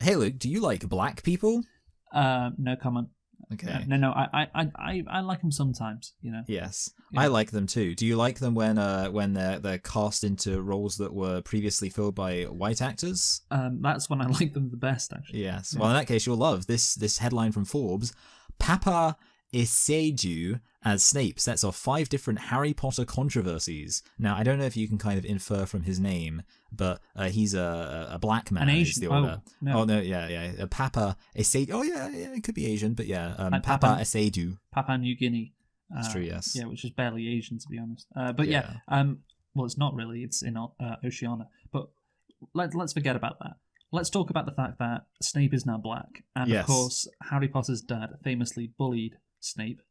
Hey Luke, do you like black people? No comment. Okay. No. I like them sometimes. Yes, Yeah. I like them too. Do you like them when they're cast into roles that were previously filled by white actors? That's when I like them the best, actually. Yes. Yeah. Well, in that case, you'll love this headline from Forbes. Papa Essaydu as Snape sets off 5 different Harry Potter controversies. Now, I don't know if you can kind of infer from his name, but he's a black man. An Asian. Oh, no, yeah. Papa Essaydu. Oh, yeah, it could be Asian, but yeah. Like Papa Essaydu. Papua New Guinea. That's true, yes. Yeah, which is barely Asian, to be honest. But yeah. Well, it's not really. It's in Oceania. But let's forget about that. Let's talk about the fact that Snape is now black. And, Yes. of course, Harry Potter's dad famously bullied Snape.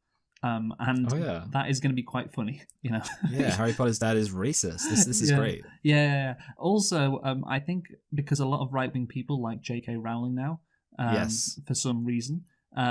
And that is going to be quite funny, Yeah, Harry Potter's dad is racist. This is great. Yeah. Also, I think because a lot of right-wing people like J.K. Rowling now, Yes. for some reason,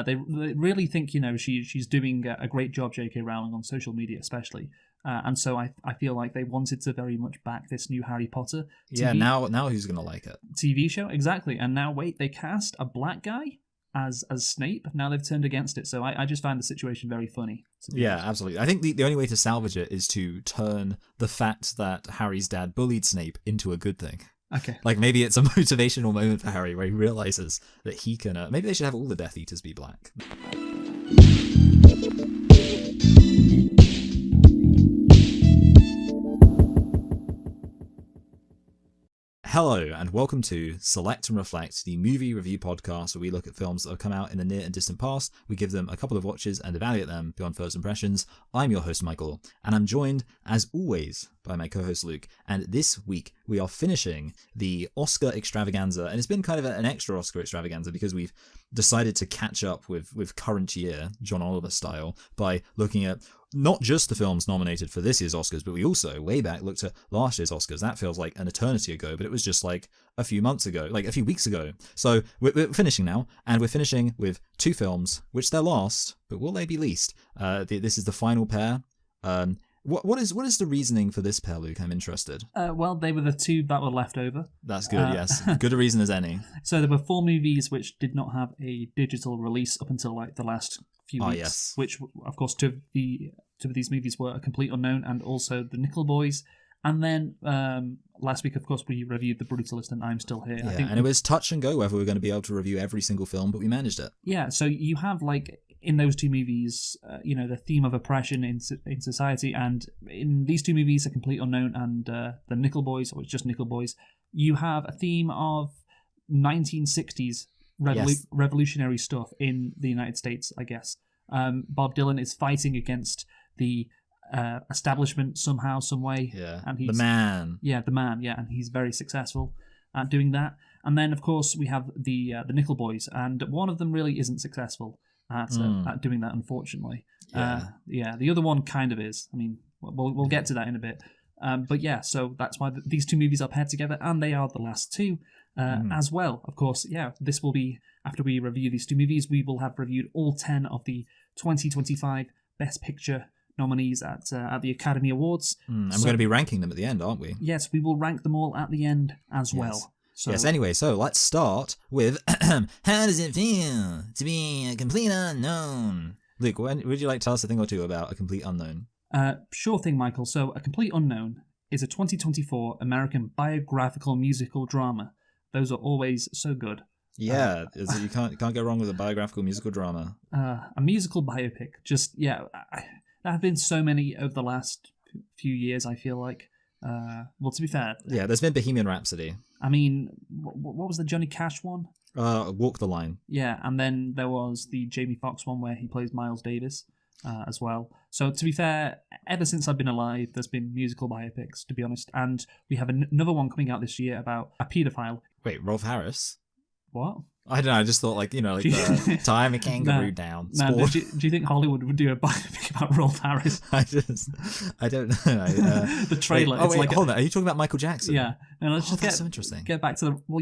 they really think, she's doing a great job, J.K. Rowling, on social media especially. And so I feel like they wanted to very much back this new Harry Potter TV, now who's going to like it? TV show? Exactly. And now, wait, they cast a black guy as Snape. Now they've turned against it. So I just find the situation very funny. Yeah, absolutely. I think the only way to salvage it is to turn the fact that Harry's dad bullied Snape into a good thing. Okay. Like maybe it's a motivational moment for Harry where he realizes that he can... maybe they should have all the Death Eaters be black. Hello, and welcome to Select and Reflect, the movie review podcast where we look at films that have come out in the near and distant past. We give them a couple of watches and evaluate them beyond first impressions. I'm your host, Michael, and I'm joined, as always, by my co-host, Luke. And this week, we are finishing the Oscar extravaganza, and it's been kind of an extra Oscar extravaganza because we've decided to catch up with current year, John Oliver style, by looking at not just the films nominated for this year's Oscars, but we also, way back, looked at last year's Oscars. That feels like an eternity ago, but it was just like a few months ago, like a few weeks ago. So we're finishing now, and we're finishing with 2 films, which they're last, but will they be least? This is the final pair. What is the reasoning for this pair, Luke? I'm interested. Well, they were the 2 that were left over. That's good, yes. Good a reason as any. So there were 4 movies which did not have a digital release up until like the last few weeks. Yes. Which, of course, 2 of these movies were a complete unknown, and also The Nickel Boys. And then last week, of course, we reviewed The Brutalist and I'm Still Here. Yeah, and it was touch and go whether we were going to be able to review every single film, but we managed it. Yeah, so you have, like, in those 2 movies, the theme of oppression in society, and in these 2 movies, A Complete Unknown and The Nickel Boys, or it's just Nickel Boys, you have a theme of 1960s revolutionary stuff in the United States, I guess. Bob Dylan is fighting against the establishment somehow, some way. Yeah, and he's, the man. Yeah, the man, yeah, and he's very successful at doing that. And then, of course, we have the Nickel Boys, and one of them really isn't successful at doing that, unfortunately. Yeah. The other one kind of is. I mean, we'll get to that in a bit. But yeah, so that's why these 2 movies are paired together, and they are the last 2 as well. Of course, yeah, this will be, after we review these 2 movies, we will have reviewed all 10 of the 2025 Best Picture nominees at the Academy Awards. And we're going to be ranking them at the end, aren't we? Yes, we will rank them all at the end as well. So, yes, anyway, so let's start with how does it feel to be a complete unknown? Luke, would you like to tell us a thing or two about A Complete Unknown? Sure thing, Michael. So, A Complete Unknown is a 2024 American biographical musical drama. Those are always so good. Yeah, you can't go wrong with a biographical musical drama. A musical biopic. Just, yeah, there have been so many over the last few years, I feel like. Well, to be fair... Yeah, there's been Bohemian Rhapsody. I mean, what was the Johnny Cash one? Walk the Line. Yeah, and then there was the Jamie Foxx one where he plays Miles Davis as well. So, to be fair, ever since I've been alive, there's been musical biopics, to be honest. And we have another one coming out this year about a paedophile. Wait, Rolf Harris? What? I don't know, I just thought, like, the time a kangaroo down. No, do you think Hollywood would do a biopic about Rolf Harris? I don't know. The trailer. Wait, hold on. Are you talking about Michael Jackson? Yeah. No, let's just that's so interesting. Get back to the... Well,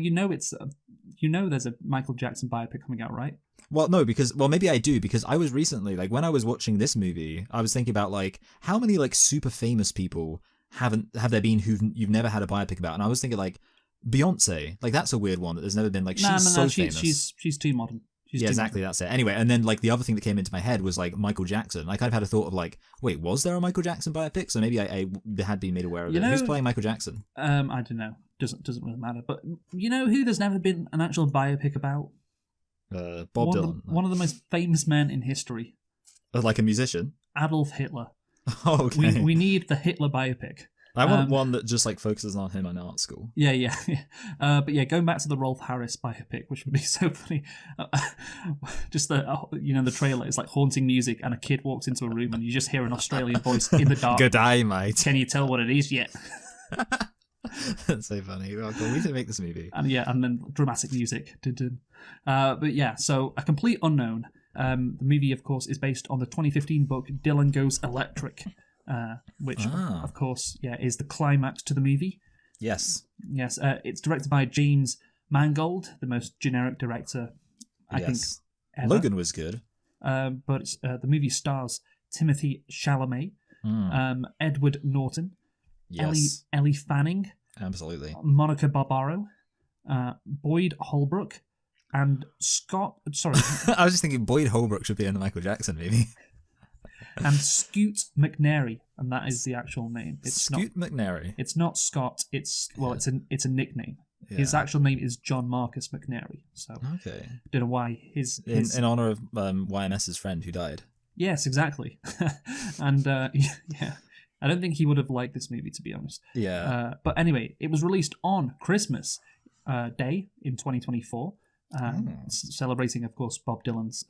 there's a Michael Jackson biopic coming out, right? Well, no, maybe I do, because I was recently, like, when I was watching this movie, I was thinking about, like, how many, like, super famous people have there been who you've never had a biopic about? And I was thinking, like, Beyonce, like that's a weird one that there's never been like No, she's so famous. She's too modern. She's Yeah, too exactly. That's it. Anyway, and then like the other thing that came into my head was like Michael Jackson. I kind of had a thought of like, wait, was there a Michael Jackson biopic? So maybe I had been made aware of it. Who's playing Michael Jackson? I don't know. Doesn't really matter. But you know who there's never been an actual biopic about? Bob one Dylan. Of the, one of the most famous men in history. Like a musician. Adolf Hitler. Oh, okay. We need the Hitler biopic. I want one that just like focuses on him in art school. Yeah. But yeah, going back to the Rolf Harris biopic, which would be so funny. Just the trailer is like haunting music, and a kid walks into a room, and you just hear an Australian voice in the dark. Good day, mate. Can you tell what it is yet? That's so funny. Well, we should make this movie. And then dramatic music. Dun-dun. But yeah, so A Complete Unknown. The movie, of course, is based on the 2015 book Dylan Goes Electric, which, of course, is the climax to the movie. Yes. Yes, it's directed by James Mangold, the most generic director, I think, ever. Logan was good. But the movie stars Timothy Chalamet, Edward Norton, Yes. Ellie Fanning, Absolutely. Monica Barbaro, Boyd Holbrook, and Scott. Sorry, I was just thinking Boyd Holbrook should be in the Michael Jackson movie. and Scoot McNairy, and that is the actual name. It's Scoot McNairy. It's not Scott. It's a nickname. Yeah. His actual name is John Marcus McNairy. So Okay. don't know why his in honor of YMS's friend who died. Yes, exactly. And yeah, I don't think he would have liked this movie, to be honest. Yeah. But anyway, it was released on Christmas Day in 2024, celebrating, of course, Bob Dylan's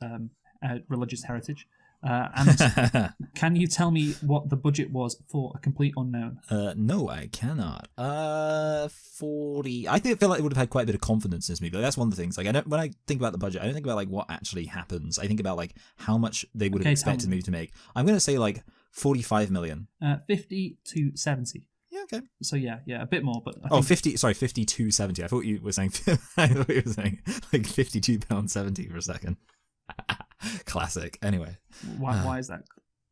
religious heritage. And can you tell me what the budget was for A Complete Unknown? No, I cannot. 40. I feel like it would have had quite a bit of confidence in this movie. Like, that's one of the things. Like, when I think about the budget, I don't think about like what actually happens. I think about like how much they would have expected the movie to make. I'm going to say like 45 million. 50 to 70. Yeah, okay. So yeah, a bit more, but 52.70. I thought you were saying like £52.70 for a second. Classic. Anyway, why is that?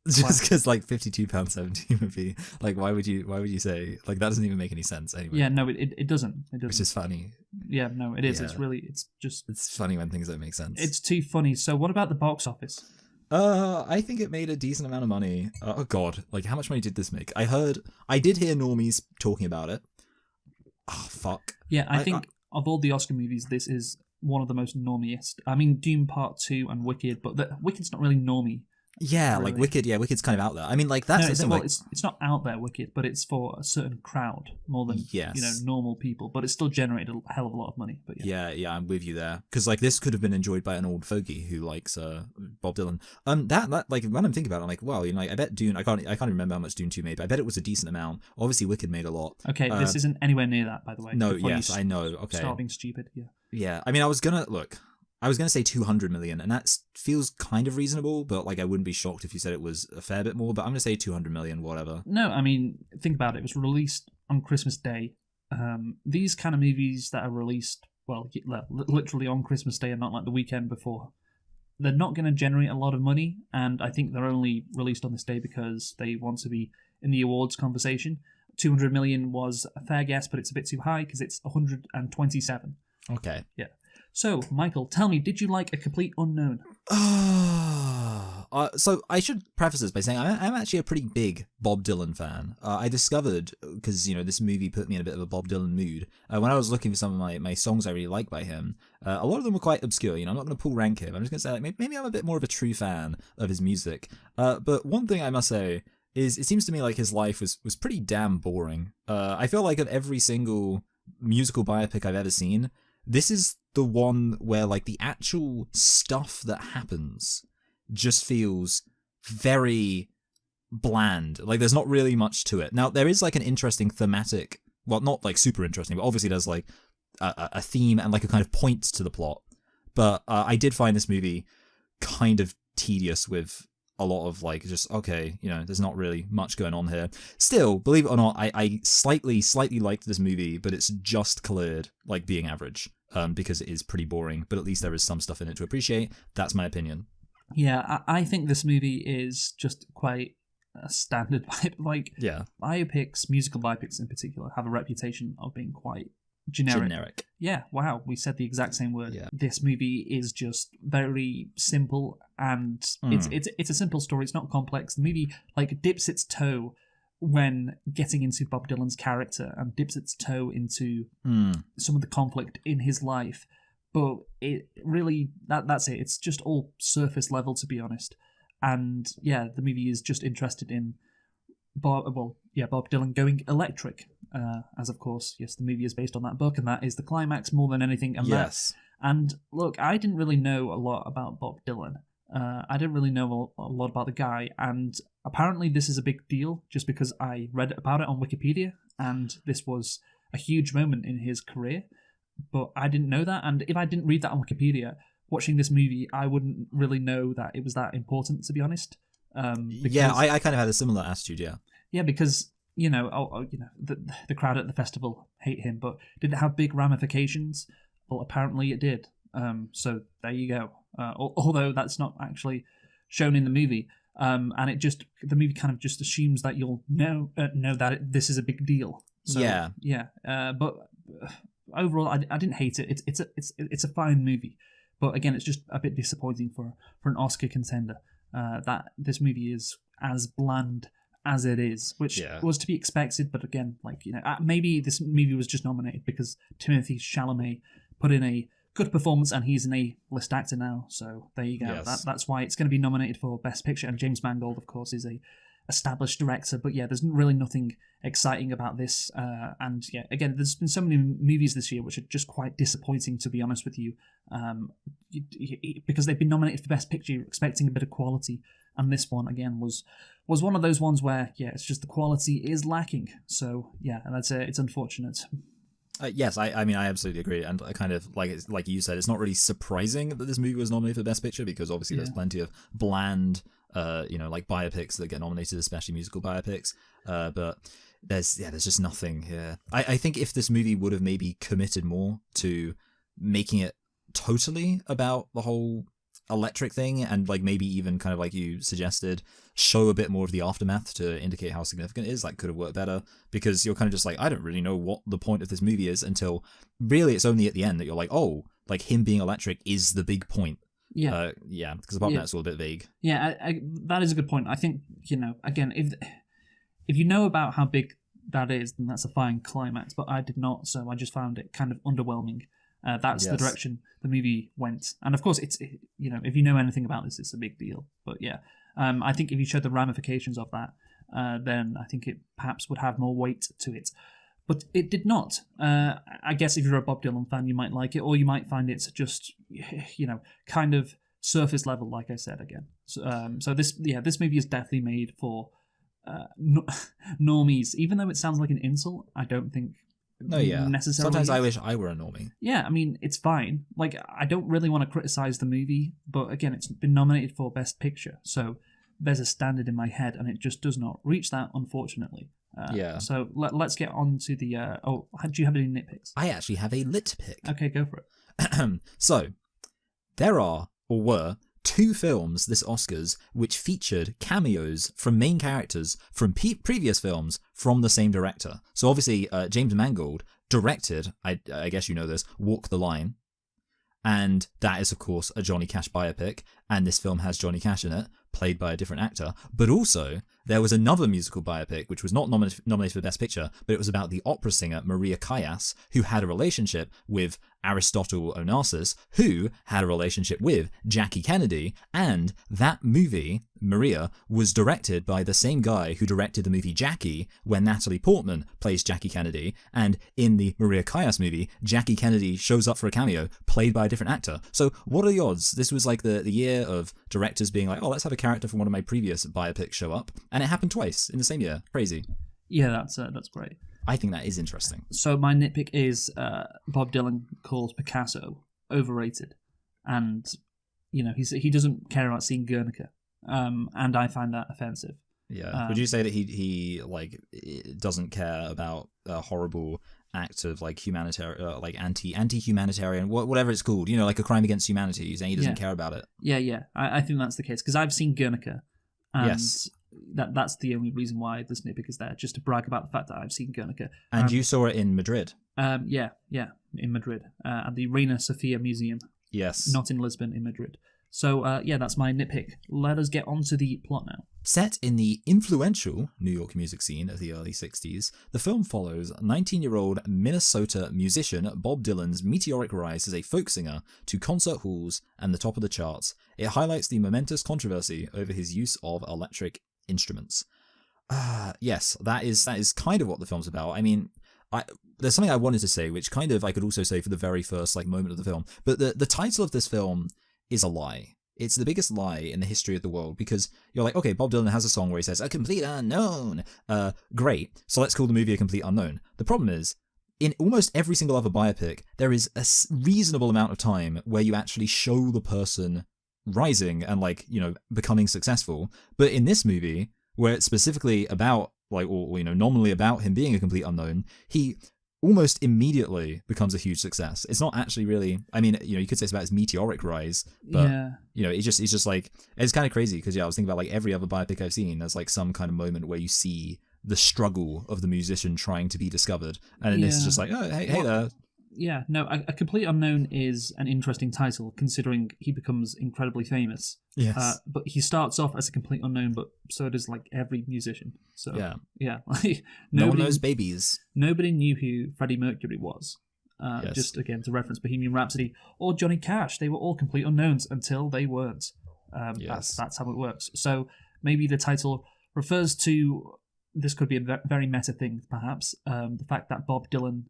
Just because like £52.70 would be like, why would you say like that doesn't even make any sense anyway? Yeah, no, it doesn't. Which is funny. Yeah, no, it is. Yeah. It's funny when things don't make sense. It's too funny. So what about the box office? I think it made a decent amount of money. Oh god, like how much money did this make? I did hear normies talking about it. Oh fuck. Yeah, I think of all the Oscar movies, this is one of the most normiest. I mean, Dune Part 2 and Wicked, but Wicked's not really normie. Yeah, really. Like Wicked. Yeah, Wicked's kind of out there. I mean, like that's it's not out there, Wicked, but it's for a certain crowd more than normal people. But it still generated a hell of a lot of money. But yeah, I'm with you there because like this could have been enjoyed by an old fogey who likes Bob Dylan. That like when I'm thinking about it, I'm like, well, like, I bet Dune. I can't remember how much Dune 2 made, but I bet it was a decent amount. Obviously, Wicked made a lot. Okay, this isn't anywhere near that, by the way. No, yes, I know. Okay, start being stupid. Yeah. Yeah, I mean, I was gonna say 200 million, and that feels kind of reasonable, but like I wouldn't be shocked if you said it was a fair bit more, but I'm gonna say 200 million, whatever. No, I mean, think about it. It was released on Christmas Day. These kind of movies that are released, well, literally on Christmas Day and not like the weekend before, they're not going to generate a lot of money, and I think they're only released on this day because they want to be in the awards conversation. 200 million was a fair guess, but it's a bit too high because it's 127. Okay. Yeah. So, Michael, tell me, did you like A Complete Unknown? So I should preface this by saying I'm actually a pretty big Bob Dylan fan. I discovered, because this movie put me in a bit of a Bob Dylan mood, when I was looking for some of my songs I really like by him. A lot of them were quite obscure. I'm not going to pull rank him. I'm just going to say like, maybe I'm a bit more of a true fan of his music. But one thing I must say is it seems to me like his life was pretty damn boring. I feel like of every single musical biopic I've ever seen, this is the one where like the actual stuff that happens just feels very bland. Like there's not really much to it. Now there is like an interesting thematic, well, not like super interesting, but obviously there's like a theme and like a kind of point to the plot. But I did find this movie kind of tedious with a lot of like just okay, there's not really much going on here. Still, believe it or not, I slightly liked this movie, but it's just cleared like being average because it is pretty boring. But at least there is some stuff in it to appreciate. That's my opinion. Yeah, I think this movie is just quite a standard biopic. Like, yeah, biopics, musical biopics in particular, have a reputation of being quite generic. Yeah, wow, we said the exact same word. Yeah. This movie is just very simple, and it's a simple story. It's not complex. The movie dips its toe when getting into Bob Dylan's character and dips its toe into some of the conflict in his life. But it really that's it. It's just all surface level, to be honest. And yeah, the movie is just interested in Bob Dylan going electric, as of course, yes, the movie is based on that book, and that is the climax more than anything. And yes. And look, I didn't really know a lot about Bob Dylan. I didn't really know a lot about the guy, and apparently this is a big deal just because I read about it on Wikipedia, and this was a huge moment in his career. But I didn't know that, and if I didn't read that on Wikipedia, watching this movie, I wouldn't really know that it was that important, to be honest. I kind of had a similar attitude, yeah. Yeah, because the crowd at the festival hate him, but did it have big ramifications? Well, apparently it did. So there you go. Although that's not actually shown in the movie, and the movie kind of just assumes that you'll know that this is a big deal. So, yeah. But overall, I didn't hate it. It's a fine movie, but again, it's just a bit disappointing for an Oscar contender. That this movie is as bland as it is, which was to be expected. But again, maybe this movie was just nominated because Timothée Chalamet put in a good performance, and he's an A-list actor now. So there you go. Yes. That's why it's going to be nominated for Best Picture. And James Mangold, of course, is a established director. But yeah, there's really nothing exciting about this. And yeah, again, there's been so many movies this year which are just quite disappointing, to be honest with you, because they've been nominated for Best Picture. You're expecting a bit of quality, and this one again was one of those ones where it's just the quality is lacking. So yeah, and it's unfortunate. Yes, I mean, I absolutely agree, and I kind of like you said, it's not really surprising that this movie was nominated for Best Picture because obviously there's plenty of bland, biopics that get nominated, especially musical biopics. But there's just nothing here. I think if this movie would have maybe committed more to making it totally about the whole electric thing, and maybe even kind of like you suggested, show a bit more of the aftermath to indicate how significant it is, could have worked better, because you're kind of just I don't really know what the point of this movie is until really it's only at the end that you're him being electric is the big point. Because apart from that, it's all a bit vague. Yeah, that is a good point. I think, again, if you know about how big that is, then that's a fine climax, but I did not, so I just found it kind of underwhelming. That's the direction the movie went, and of course, if you know anything about this, it's a big deal. But yeah, I think if you showed the ramifications of that, then I think it perhaps would have more weight to it. But it did not. I guess if you're a Bob Dylan fan, you might like it, or you might find it just, kind of surface level, like I said again. So this movie is definitely made for normies. Even though it sounds like an insult, I don't think. No, yeah. Necessarily. Sometimes I wish I were a normie. Yeah, I mean, it's fine. I don't really want to criticize the movie, but again, it's been nominated for Best Picture, so there's a standard in my head, and it just does not reach that, unfortunately. So let's get on to the... do you have any nitpicks? I actually have a lit pick. Okay, go for it. So, there are, or were, 2 films this Oscars which featured cameos from main characters from previous films from the same director. So obviously, James Mangold directed, I guess you know this, Walk the Line. And that is, of course, a Johnny Cash biopic. And this film has Johnny Cash in it, played by a different actor. But also, there was another musical biopic, which was not nominated for Best Picture, but it was about the opera singer Maria Callas, who had a relationship with Aristotle Onassis, who had a relationship with Jackie Kennedy. And that movie, Maria, was directed by the same guy who directed the movie Jackie, where Natalie Portman plays Jackie Kennedy. And in the Maria Callas movie, Jackie Kennedy shows up for a cameo, played by a different actor. So what are the odds? This was the year of directors being let's have a character from one of my previous biopics show up, and it happened twice in the same year. Crazy. Yeah, that's great. I think that is interesting. So my nitpick is Bob Dylan calls Picasso overrated, and he doesn't care about seeing Guernica, and I find that offensive. Yeah. Would you say that he doesn't care about a horrible act of humanitarian, anti-humanitarian, whatever it's called, a crime against humanity? You're saying he doesn't care about it? Yeah. I think that's the case because I've seen Guernica, and yes. That's the only reason why this nitpick is there, just to brag about the fact that I've seen Guernica. And you saw it in Madrid. Yeah, in Madrid, at the Reina Sofia Museum, Yes. not in Lisbon, in Madrid. So, yeah, that's my nitpick. Let us get on to the plot now. Set in the influential New York music scene of the early 60s, the film follows 19-year-old Minnesota musician Bob Dylan's meteoric rise as a folk singer to concert halls and the top of the charts. It highlights the momentous controversy over his use of electric instruments. Yes, that is kind of what the film's about. I mean, there's something I wanted to say, which kind of I could also say for the very first moment of the film. But the title of this film is a lie. It's the biggest lie in the history of the world, because you're like, okay, Bob Dylan has a song where he says, "A complete unknown." Great. So let's call the movie A Complete Unknown. The problem is, in almost every single other biopic, there is a reasonable amount of time where you actually show the person rising and becoming successful. But in this movie, where it's specifically about nominally about him being a complete unknown, he almost immediately becomes a huge success. It's not actually really, I mean, you could say it's about his meteoric rise, but it's just like, it's kind of crazy, because I was thinking about every other biopic I've seen, there's some kind of moment where you see the struggle of the musician trying to be discovered, and in this is just like, oh, hey there. Yeah, no, A Complete Unknown is an interesting title, considering he becomes incredibly famous. Yes. But he starts off as a complete unknown, but so does every musician. So yeah, no one knows babies. Nobody knew who Freddie Mercury was. Yes. Just again to reference Bohemian Rhapsody or Johnny Cash, they were all complete unknowns until they weren't. Yes. That's how it works. So maybe the title refers to, this could be a very meta thing, perhaps, the fact that Bob Dylan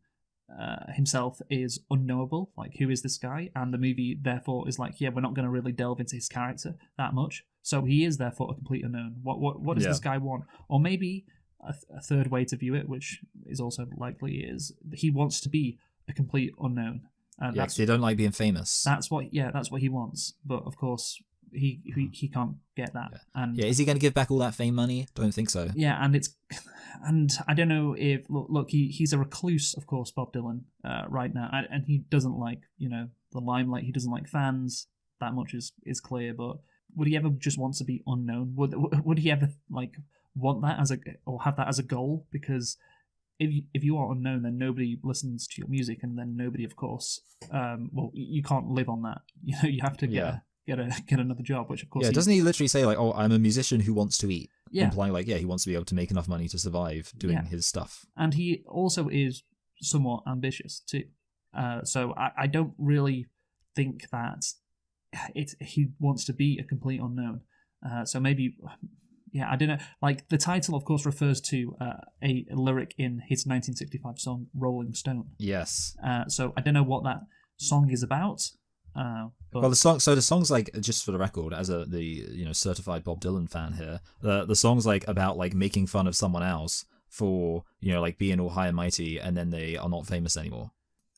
himself is unknowable, who is this guy, and the movie therefore is we're not going to really delve into his character that much, so he is therefore a complete unknown. What does this guy want? Or maybe a third way to view it, which is also likely, is he wants to be a complete unknown. They don't like being famous. That's what he wants, but of course he can't get that. And is he going to give back all that fame money? Don't think so. Yeah, and I don't know if look he's a recluse, of course, Bob Dylan, right now, and he doesn't like the limelight. He doesn't like fans. That much is clear. But would he ever just want to be unknown? Would he ever want that or have that as a goal? Because if you are unknown, then nobody listens to your music, and then nobody, of course, you can't live on that. You have to get another job, which of course. Yeah, doesn't he literally say I'm a musician who wants to eat? Yeah. Implying he wants to be able to make enough money to survive doing his stuff. And he also is somewhat ambitious too. So I don't really think that he wants to be a complete unknown. So maybe, I don't know. The title, of course, refers to a lyric in his 1965 song "Rolling Stone." Yes. So I don't know what that song is about. Well, the song's just for the record, as the certified Bob Dylan fan here, the song's about making fun of someone else for being all high and mighty, and then they are not famous anymore.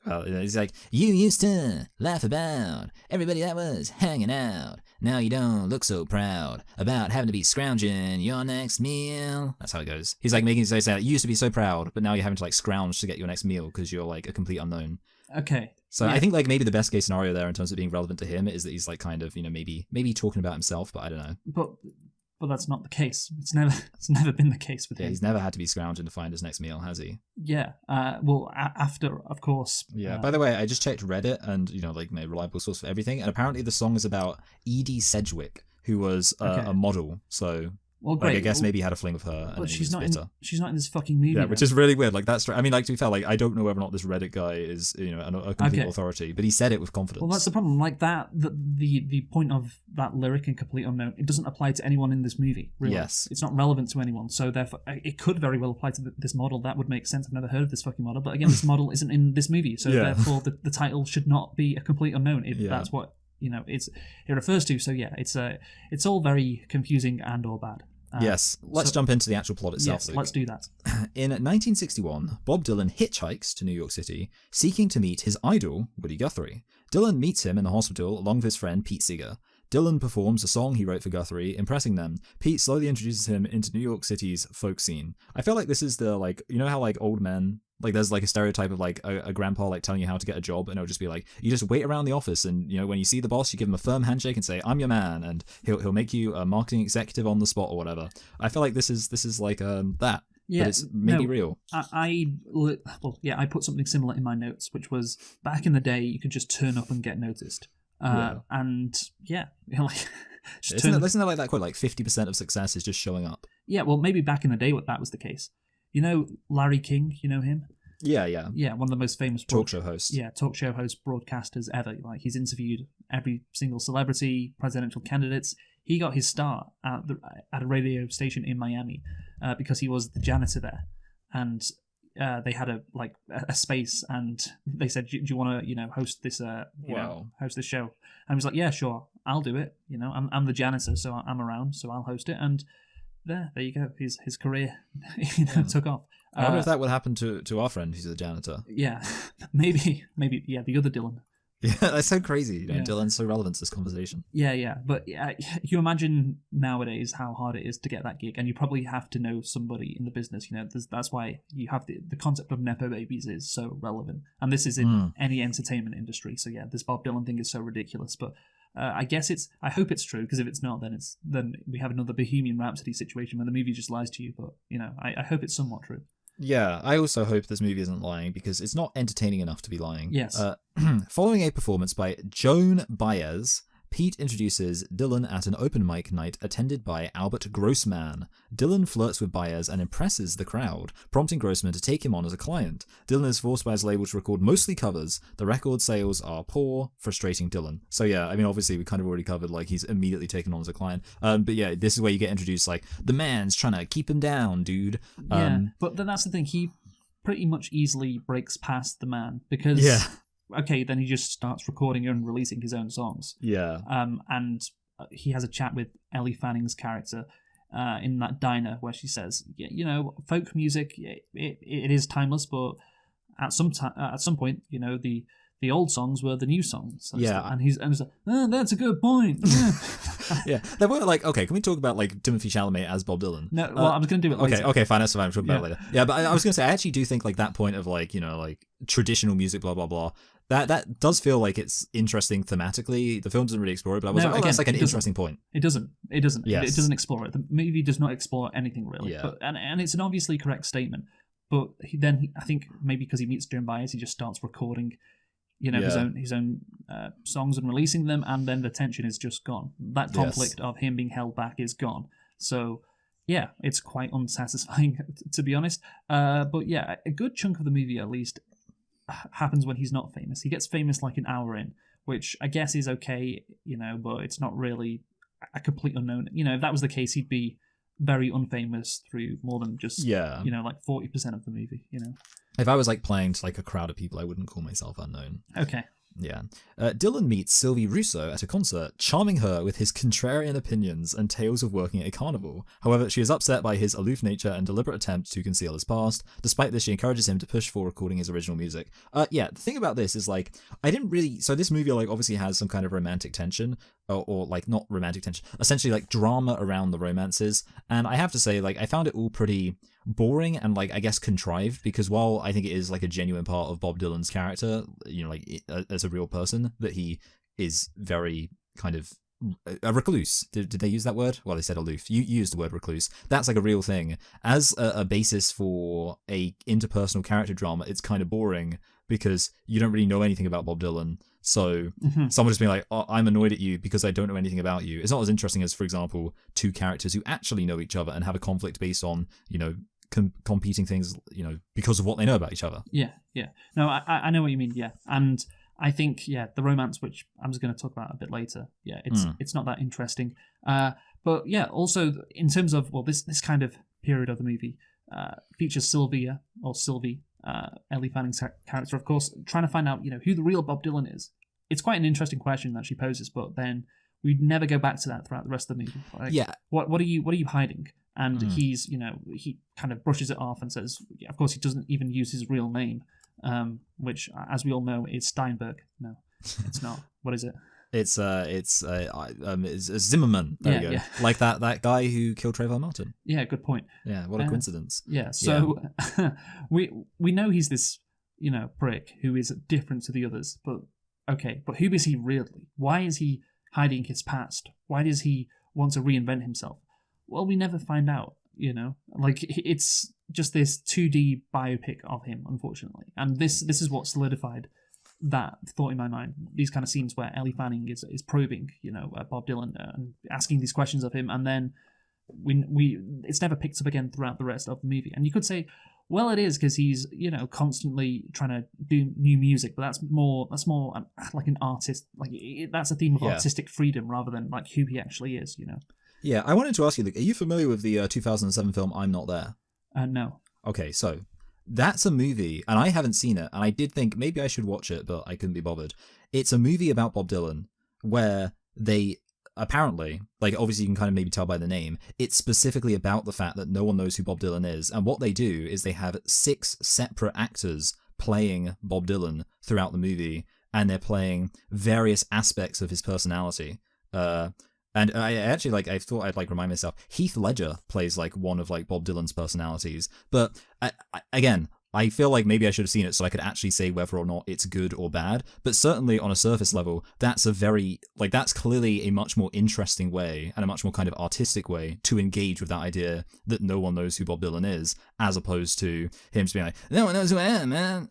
It's you used to laugh about everybody that was hanging out. Now you don't look so proud about having to be scrounging your next meal. That's how it goes. He's making it say you used to be so proud, but now you're having to scrounge to get your next meal because you're a complete unknown. Okay. So I think maybe the best case scenario there in terms of being relevant to him is that he's maybe talking about himself, but I don't know. But that's not the case. It's never been the case with him. Yeah, he's never had to be scrounging to find his next meal, has he? Yeah. After, of course. Yeah. By the way, I just checked Reddit, and my reliable source for everything, and apparently the song is about Edie Sedgwick, who was a model. So. Well, great. I guess maybe he had a fling with her, and she's bitter. She's not in this fucking movie. Yeah, which is really weird. That's. I mean, to be fair, I don't know whether or not this Reddit guy is, a complete authority, but he said it with confidence. Well, that's the problem. The point of that lyric in Complete Unknown, it doesn't apply to anyone in this movie. Really. Yes, it's not relevant to anyone. So therefore, it could very well apply to this model. That would make sense. I've never heard of this fucking model, but again, this model isn't in this movie, so therefore, the title should not be A Complete Unknown. If that's what it refers to. So it's all very confusing and or bad. Yes, let's jump into the actual plot itself. Yes, let's do that. In 1961, Bob Dylan hitchhikes to New York City, seeking to meet his idol, Woody Guthrie. Dylan meets him in the hospital along with his friend Pete Seeger. Dylan performs a song he wrote for Guthrie, impressing them. Pete slowly introduces him into New York City's folk scene. I feel like this is the, how old men, there's a stereotype of a grandpa telling you how to get a job, and it'll just be you just wait around the office, and when you see the boss, you give him a firm handshake and say, "I'm your man," and he'll make you a marketing executive on the spot or whatever. I feel like this is that. Yeah, but it's maybe no, real. I put something similar in my notes, which was back in the day you could just turn up and get noticed. And yeah, like just Isn't there like that quote, like 50% of success is just showing up? Yeah, well, maybe back in the day that was the case. You know Larry King, you know him? Yeah. Yeah, one of the most famous Talk show hosts. Yeah, talk show hosts, broadcasters ever. Like he's interviewed every single celebrity, presidential candidates. He got his start at a radio station in Miami because he was the janitor there, and they had a space, and they said, "Do you want to host this host this show?" And he was like, "Yeah, sure, I'll do it. I'm the janitor, so I'm around, so I'll host it." And there you go. His career took off. I wonder if that would happen to our friend who's the janitor. Yeah, maybe. Yeah, the other Dylan. Yeah, that's so crazy. Dylan's so relevant to this conversation. Yeah. But you imagine nowadays how hard it is to get that gig, and you probably have to know somebody in the business. That's why you have the concept of nepo babies is so relevant, and this is in any entertainment industry. So yeah, this Bob Dylan thing is so ridiculous, but. I guess I hope it's true, because if it's not, then we have another Bohemian Rhapsody situation where the movie just lies to you. But I hope it's somewhat true. Yeah, I also hope this movie isn't lying, because it's not entertaining enough to be lying. Yes. Following a performance by Joan Baez, Pete introduces Dylan at an open mic night attended by Albert Grossman. Dylan flirts with Baez and impresses the crowd, prompting Grossman to take him on as a client. Dylan is forced by his label to record mostly covers. The record sales are poor, frustrating Dylan. So yeah, I mean, obviously we kind of already covered, like, he's immediately taken on as a client. But yeah, this is where you get introduced, like, the man's trying to keep him down, dude. Yeah, but then that's the thing, he pretty much easily breaks past the man, because... Yeah. Okay, then he just starts recording and releasing his own songs. Yeah. And he has a chat with Ellie Fanning's character in that diner where she says, folk music, it is timeless, but at some point, the old songs were the new songs. And he's like, oh, that's a good point. Yeah. Yeah. They were like, okay, can we talk about like Timothée Chalamet as Bob Dylan? No, well, I was going to do it later. Okay, fine, that's fine. We'll talk about it later. Yeah, but I was going to say, I actually do think like that point of like, like traditional music, blah, blah, blah, that does feel like it's interesting thematically. The film doesn't really explore it, but I guess like an interesting point. It doesn't. Yes. It doesn't explore it. The movie does not explore anything really. Yeah. But, and it's an obviously correct statement. But I think maybe because he meets Joan Baez, he just starts recording, his own songs and releasing them, and then the tension is just gone. That conflict of him being held back is gone. So yeah, it's quite unsatisfying to be honest. But yeah, a good chunk of the movie at least happens when he's not famous. He gets famous like an hour in, which I guess is okay, but it's not really a complete unknown. If that was the case, he'd be very unfamous through more than just like 40% of the movie. If I was like playing to like a crowd of people, I wouldn't call myself unknown. Okay. Yeah. Dylan meets Sylvie Russo at a concert, charming her with his contrarian opinions and tales of working at a carnival. However, she is upset by his aloof nature and deliberate attempt to conceal his past. Despite this, she encourages him to push for recording his original music. The thing about this is like, so this movie like obviously has some kind of romantic tension, or like not romantic tension, essentially like drama around the romances. And I have to say, like, I found it all pretty boring and like I guess contrived, because while I think it is like a genuine part of Bob Dylan's character, as a real person, that he is very kind of a recluse. Did they use that word? Well, they said aloof. You used the word recluse. That's like a real thing. As a basis for a interpersonal character drama, it's kind of boring because you don't really know anything about Bob Dylan. So someone just being like, oh, I'm annoyed at you because I don't know anything about you. It's not as interesting as, for example, two characters who actually know each other and have a conflict based on, competing things, because of what they know about each other. Yeah. No, I know what you mean. Yeah. And I think, the romance, which I'm just going to talk about a bit later. Yeah, it's not that interesting. But yeah, also in terms of, this kind of period of the movie features Sylvie, Ellie Fanning's character, of course, trying to find out, who the real Bob Dylan is. It's quite an interesting question that she poses, but then we never go back to that throughout the rest of the movie. Like, yeah. What are you hiding? And he's, he kind of brushes it off and says, of course, he doesn't even use his real name, which, as we all know, is Steinberg. No, it's not. What is it? It's Zimmerman. There we go. Yeah. Like that guy who killed Trayvon Martin. Yeah, good point. Yeah, what a coincidence. Yeah, so we know he's this, prick who is different to the others, but who is he really? Why is he hiding his past? Why does he want to reinvent himself? Well, we never find out, like it's just this 2D biopic of him, unfortunately. And this is what solidified that thought in my mind. These kind of scenes where Ellie Fanning is probing, Bob Dylan and asking these questions of him, and then it's never picked up again throughout the rest of the movie. And you could say, well, it is because he's constantly trying to do new music, but that's more like an artist. Like that's a theme of artistic freedom rather than like who he actually is. Yeah, I wanted to ask you, are you familiar with the 2007 film I'm Not There? No. Okay, so that's a movie, and I haven't seen it, and I did think maybe I should watch it, but I couldn't be bothered. It's a movie about Bob Dylan where they apparently, like obviously you can kind of maybe tell by the name, it's specifically about the fact that no one knows who Bob Dylan is, and what they do is they have 6 separate actors playing Bob Dylan throughout the movie, and they're playing various aspects of his personality. And I actually, I thought I'd, remind myself, Heath Ledger plays, one of, Bob Dylan's personalities. But, again, I feel like maybe I should have seen it so I could actually say whether or not it's good or bad. But certainly on a surface level, that's that's clearly a much more interesting way and a much more kind of artistic way to engage with that idea that no one knows who Bob Dylan is, as opposed to him just being like, no one knows who I am, man.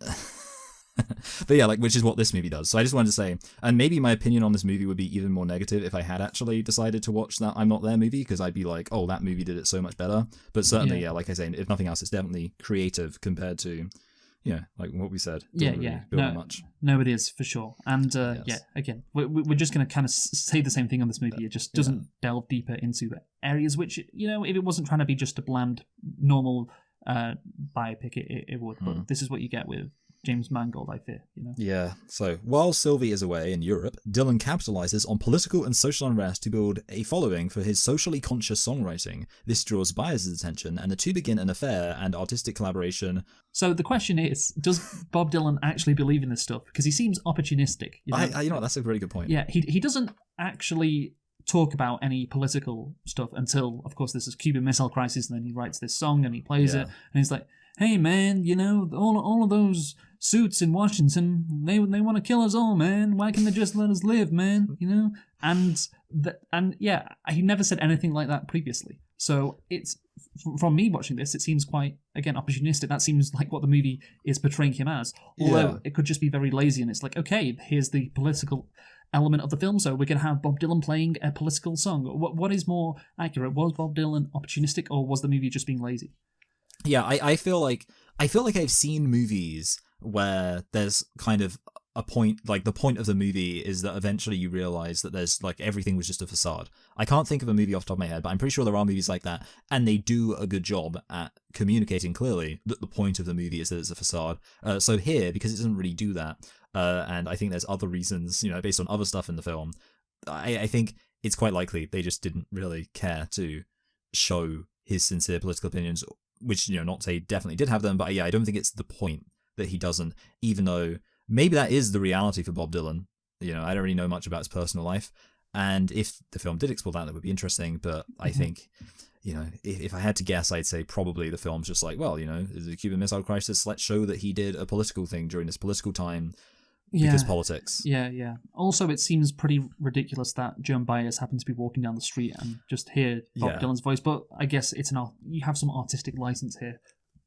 But yeah, which is what this movie does. So I just wanted to say, and maybe my opinion on this movie would be even more negative if I had actually decided to watch that I'm Not There movie, because I'd be like, oh, that movie did it so much better. But certainly, yeah, like I say, if nothing else, it's definitely creative compared to, what we said. No, it is for sure. And again, we're just going to kind of say the same thing on this movie. It just doesn't delve deeper into areas which, if it wasn't trying to be just a bland, normal biopic, it would. But this is what you get with James Mangold, I fear. Yeah. So while Sylvie is away in Europe, Dylan capitalizes on political and social unrest to build a following for his socially conscious songwriting. This draws buyers' attention, and the two begin an affair and artistic collaboration. So the question is, does Bob Dylan actually believe in this stuff? Because he seems opportunistic. That's a very good point. Yeah, he doesn't actually talk about any political stuff until, of course, this is Cuban Missile Crisis, and then he writes this song and he plays it, and he's like, hey man, all of those suits in Washington, they want to kill us all, man. Why can't they just let us live, man? And he never said anything like that previously. So it's, from me watching this, it seems quite, again, opportunistic. That seems like what the movie is portraying him as. Although it could just be very lazy, and it's like, okay, here's the political element of the film, so we're going to have Bob Dylan playing a political song. What is more accurate? Was Bob Dylan opportunistic, or was the movie just being lazy? Yeah, I feel like I've seen movies where there's kind of a point, the point of the movie is that eventually you realize that there's everything was just a facade. I can't think of a movie off the top of my head, but I'm pretty sure there are movies like that, and they do a good job at communicating clearly that the point of the movie is that it's a facade. So here, because it doesn't really do that, and I think there's other reasons, based on other stuff in the film, I think it's quite likely they just didn't really care to show his sincere political opinions, which, not to say he definitely did have them, but yeah, I don't think it's the point that he doesn't, even though maybe that is the reality for Bob Dylan. I don't really know much about his personal life, and if the film did explore that would be interesting, but I think, if I had to guess, I'd say probably the film's just like, well, the Cuban Missile Crisis, let's show that he did a political thing during this political time, because politics. Yeah. Also, it seems pretty ridiculous that Joan Baez happened to be walking down the street and just hear Bob Dylan's voice, but I guess you have some artistic license here.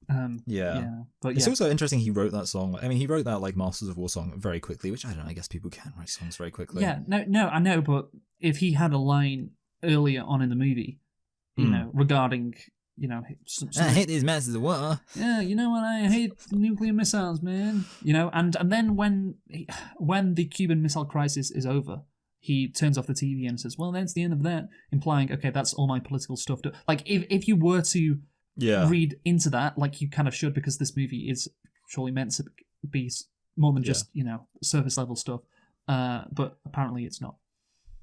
But it's also interesting he wrote that song. I mean, he wrote that Masters of War song very quickly, which I don't know, I guess people can write songs very quickly. Yeah, no, I know, but if he had a line earlier on in the movie, regarding, I hate these Masters of War. Yeah, you know what? I hate nuclear missiles, man. And then when the Cuban Missile Crisis is over, he turns off the TV and says, well, that's the end of that, implying, okay, that's all my political stuff. If you were to read into that, like you kind of should, because this movie is surely meant to be more than just, surface level stuff. But apparently it's not.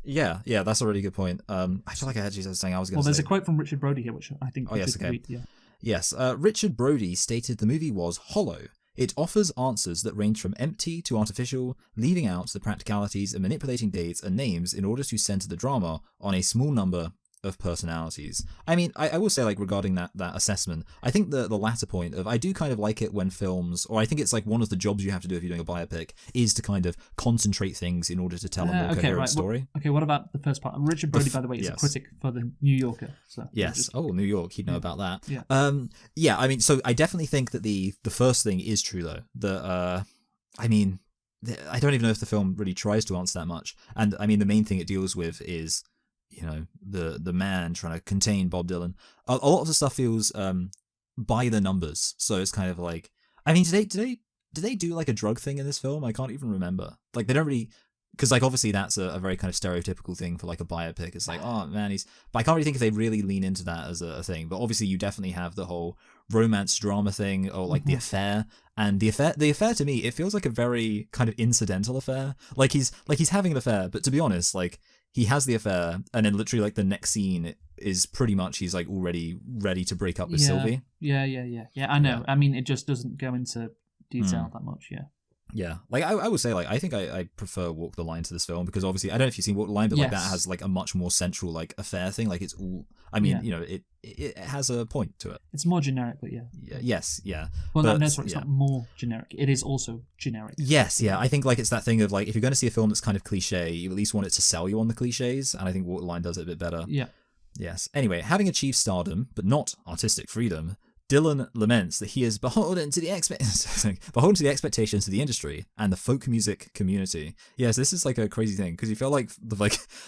Yeah, that's a really good point. I feel like I actually said something I was going to say. Well, there's a quote from Richard Brody here, which I think... Oh, yes, okay. Read, yeah. Yes, Richard Brody stated the movie was hollow. It offers answers that range from empty to artificial, leaving out the practicalities and manipulating dates and names in order to center the drama on a small number of personalities. I mean, I will say, like, regarding that assessment, I think the latter point of, I do kind of like it when films, or I think it's like one of the jobs you have to do if you're doing a biopic, is to kind of concentrate things in order to tell a more coherent story. What about the first part? Richard Brody, by the way, is a critic for the New Yorker. So yes. New York, he'd know about that. Yeah. I mean, so I definitely think that the first thing is true, though. I mean, I don't even know if the film really tries to answer that much. And I mean, the main thing it deals with is, the man trying to contain Bob Dylan. A lot of the stuff feels by the numbers. So it's kind of like, I mean, did they do like a drug thing in this film? I can't even remember. Like, they don't really, because like obviously that's a very kind of stereotypical thing for like a biopic. It's like, oh man, but I can't really think if they really lean into that as a thing. But obviously you definitely have the whole romance drama thing, or like the affair. And the affair to me, it feels like a very kind of incidental affair. Like he's having an affair, but to be honest, like he has the affair, and then literally like the next scene is pretty much he's like already ready to break up with Sylvie. Yeah. I know. Yeah. I mean, it just doesn't go into detail that much. Yeah. Yeah, like I would say, like I think I prefer Walk the Line to this film, because obviously I don't know if you've seen Walk the Line, but like that has like a much more central like affair thing. Like it's all, I mean, it has a point to it. It's more generic, but yeah. Yes, yeah. Well, no, sorry, it's not more generic. It is also generic. Yes, yeah. I think like it's that thing of like, if you're going to see a film that's kind of cliche, you at least want it to sell you on the cliches, and I think Walk the Line does it a bit better. Yeah. Yes. Anyway, having achieved stardom but not artistic freedom, Dylan laments that he is beholden to the expectations of the industry and the folk music community. Yes, this is like a crazy thing, because you feel like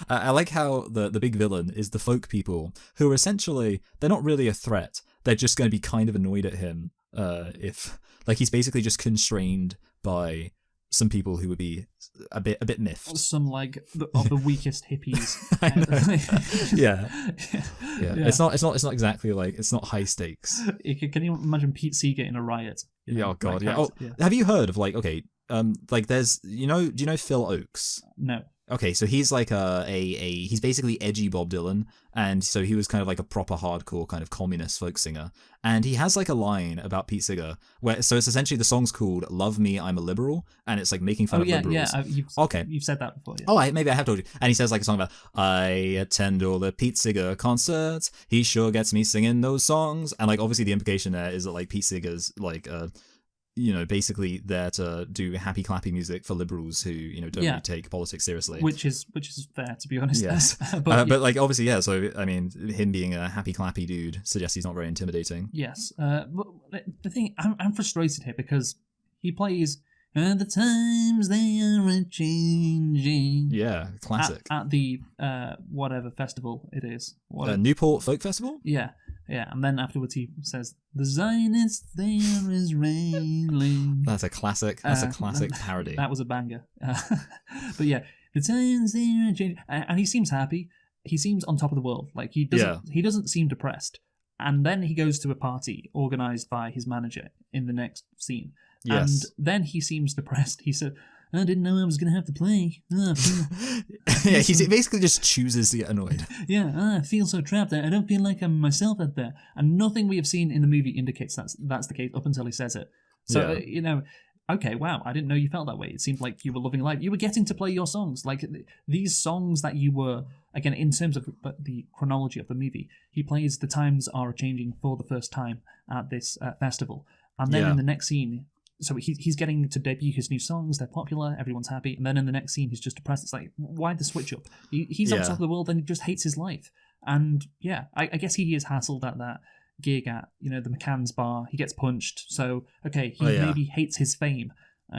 I like how the big villain is the folk people, who are essentially, they're not really a threat. They're just going to be kind of annoyed at him if like he's basically just constrained by some people who would be a bit miffed. Some like of the weakest hippies. Yeah. It's not exactly like, it's not high stakes. Can you imagine Pete Seeger in a riot? Oh god, yeah. Oh, have you heard of like, okay, like there's, do you know Phil Oakes? No. Okay, so he's like he's basically edgy Bob Dylan, and so he was kind of like a proper hardcore kind of communist folk singer, and he has like a line about Pete Seeger where, so it's essentially, the song's called "Love Me, I'm a Liberal," and it's like making fun of liberals. You've said that before. Yeah. Oh, maybe I have told you. And he says like a song about, I attend all the Pete Seeger concerts. He sure gets me singing those songs, and like obviously the implication there is that like Pete Seeger's like basically there to do happy clappy music for liberals who, don't really take politics seriously. Which is fair, to be honest. Yes. but like obviously, yeah, so I mean, him being a happy clappy dude suggests he's not very intimidating. Yes. But the thing, I'm frustrated here because he plays "And the times they are a-changing." Yeah, classic. At the whatever festival it is. Newport Folk Festival? Yeah. Yeah, and then afterwards he says, "The Zionist there is railing." That's a classic. That's a classic parody. That was a banger. But yeah, the times they are changing, and he seems happy. He seems on top of the world. Like he doesn't seem depressed. And then he goes to a party organised by his manager in the next scene. Yes. And then he seems depressed. He said, "I didn't know I was going to have to play." Yeah, he basically just chooses to get annoyed. Yeah, I feel so trapped. I don't feel like I'm myself out there. And nothing we have seen in the movie indicates that's the case up until he says it. So, okay, wow, I didn't know you felt that way. It seemed like you were loving life. You were getting to play your songs. Like, these songs that you were, again, in terms of the chronology of the movie, he plays "The Times Are Changing" for the first time at this festival. And then in the next scene, so he's getting to debut his new songs. They're popular. Everyone's happy. And then in the next scene, he's just depressed. It's like, why the switch up? He's on top of the world and he just hates his life. And yeah, I guess he is hassled at that gig at the McCann's bar. He gets punched. So okay, he maybe hates his fame.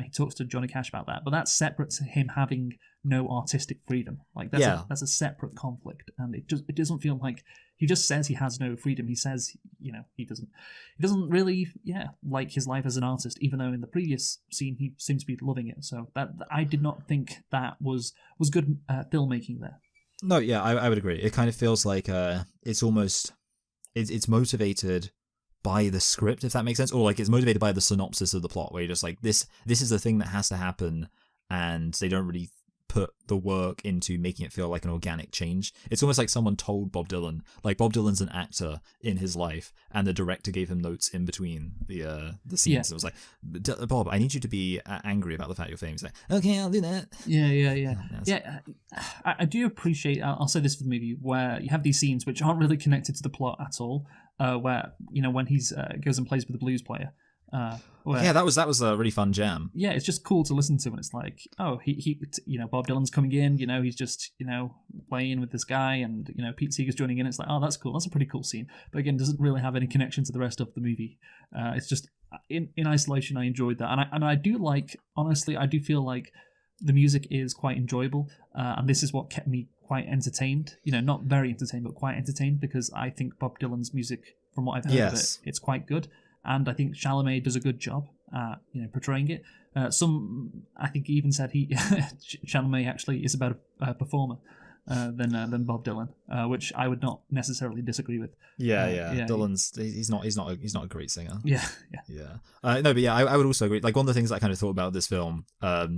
He talks to Johnny Cash about that, but that's separate to him having no artistic freedom. Like that's a separate conflict, and it doesn't feel like he just says he has no freedom. He says he doesn't really like his life as an artist, even though in the previous scene he seems to be loving it. So that I did not think that was good filmmaking there. No, yeah, I would agree. It kind of feels like it's almost it's motivated by the script, if that makes sense, or like it's motivated by the synopsis of the plot, where you're just like, this is the thing that has to happen, and they don't really put the work into making it feel like an organic change. It's almost like someone told Bob Dylan, like Bob Dylan's an actor in his life, and the director gave him notes in between the scenes. Yeah. It was like, Bob, I need you to be angry about the fact you're famous. Like, okay, I'll do that. Yeah. I do appreciate. I'll say this for the movie where you have these scenes which aren't really connected to the plot at all. Where when he's goes and plays with the blues player. That was a really fun jam. Yeah, it's just cool to listen to, and it's like, oh, he Bob Dylan's coming in, he's just playing with this guy, and Pete Seeger's joining in. It's like, oh, that's cool. That's a pretty cool scene. But again, doesn't really have any connection to the rest of the movie. It's just in isolation. I enjoyed that, and I do like, honestly, I do feel like the music is quite enjoyable, and this is what kept me quite entertained. Not very entertained, but quite entertained, because I think Bob Dylan's music, from what I've heard of it, it's quite good. And I think Chalamet does a good job at portraying it. I think he even said Chalamet actually is a better performer than Bob Dylan, which I would not necessarily disagree with. Dylan's he's not a great singer. I would also agree. Like, one of the things I kind of thought about this film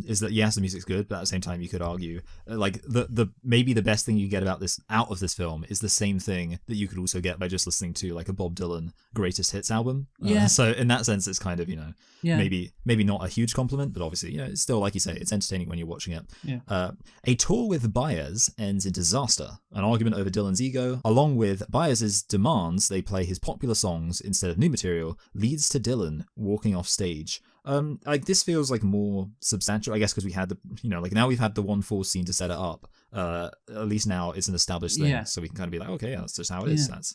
is that yes, the music's good, but at the same time you could argue like the maybe the best thing you get out of this film is the same thing that you could also get by just listening to like a Bob Dylan greatest hits album. So in that sense, it's kind of maybe not a huge compliment, but obviously it's still, like you say, it's entertaining when you're watching it. A tour with Baez ends in disaster. An argument over Dylan's ego, along with Baez's demands they play his popular songs instead of new material, leads to Dylan walking off stage. Like, this feels like more substantial, I guess, because we had now we've had the 1-4 scene to set it up. At least now it's an established thing, so we can kind of be like, okay, that's just how it is. That's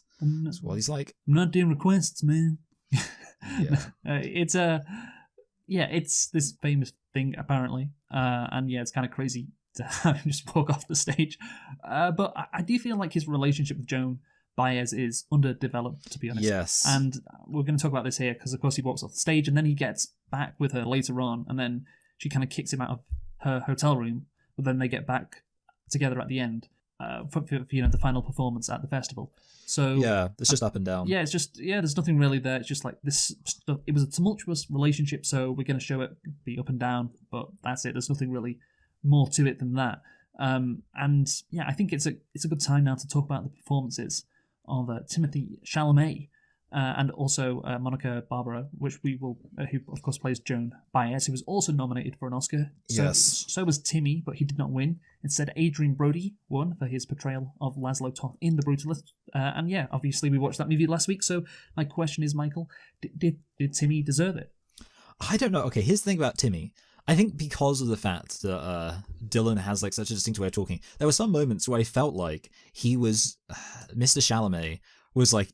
what he's like. I'm not doing requests, man. It's this famous thing apparently, and it's kind of crazy to have him just walk off the stage. But I do feel like his relationship with Joan Baez is underdeveloped, to be honest. Yes. And we're going to talk about this here because, of course, he walks off the stage and then he gets back with her later on, and then she kind of kicks him out of her hotel room, but then they get back together at the end for the final performance at the festival. So it's just up and down. It's just there's nothing really there. It's just like this stuff. It was a tumultuous relationship, so we're going to show it be up and down, but that's it. There's nothing really more to it than that. I think it's a good time now to talk about the performances of Timothée Chalamet and also Monica Barbaro, which who of course plays Joan Baez, who was also nominated for an Oscar. So was Timmy, but he did not win. Instead, Adrien Brody won for his portrayal of Laszlo Toth in The Brutalist. Obviously we watched that movie last week. So my question is, Michael, did Timmy deserve it? I don't know. Okay, here's the thing about Timmy. I think because of the fact that Dylan has like such a distinct way of talking, there were some moments where I felt like he was, Mr. Chalamet was like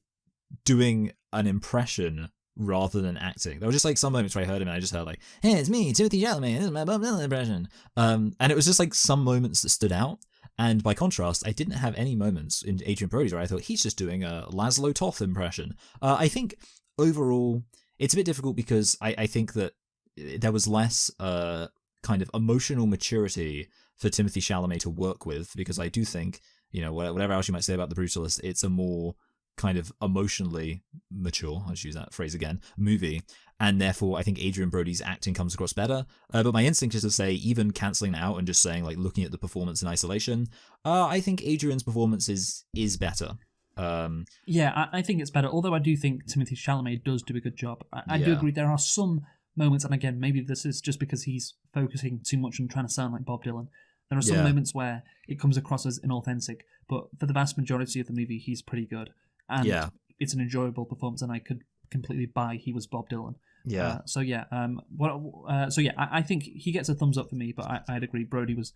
doing an impression rather than acting. There were just like some moments where I heard him and I just heard like, hey, it's me, Timothée Chalamet, this is my Bob Dylan impression. And it was just like some moments that stood out. And by contrast, I didn't have any moments in Adrien Brody's where I thought he's just doing a Laszlo Toth impression. I think overall, it's a bit difficult because I think that there was less kind of emotional maturity for Timothée Chalamet to work with, because I do think, whatever else you might say about The Brutalist, it's a more kind of emotionally mature, I'll just use that phrase again, movie, and therefore I think Adrien Brody's acting comes across better. But my instinct is to say, even cancelling that out and just saying, like, looking at the performance in isolation, I think Adrian's performance is better. I think it's better, although I do think Timothée Chalamet does do a good job. I do agree there are some moments, and again, maybe this is just because he's focusing too much on trying to sound like Bob Dylan. There are some moments where it comes across as inauthentic, but for the vast majority of the movie, he's pretty good. And it's an enjoyable performance, and I could completely buy he was Bob Dylan. I think he gets a thumbs up for me, but I'd agree Brody was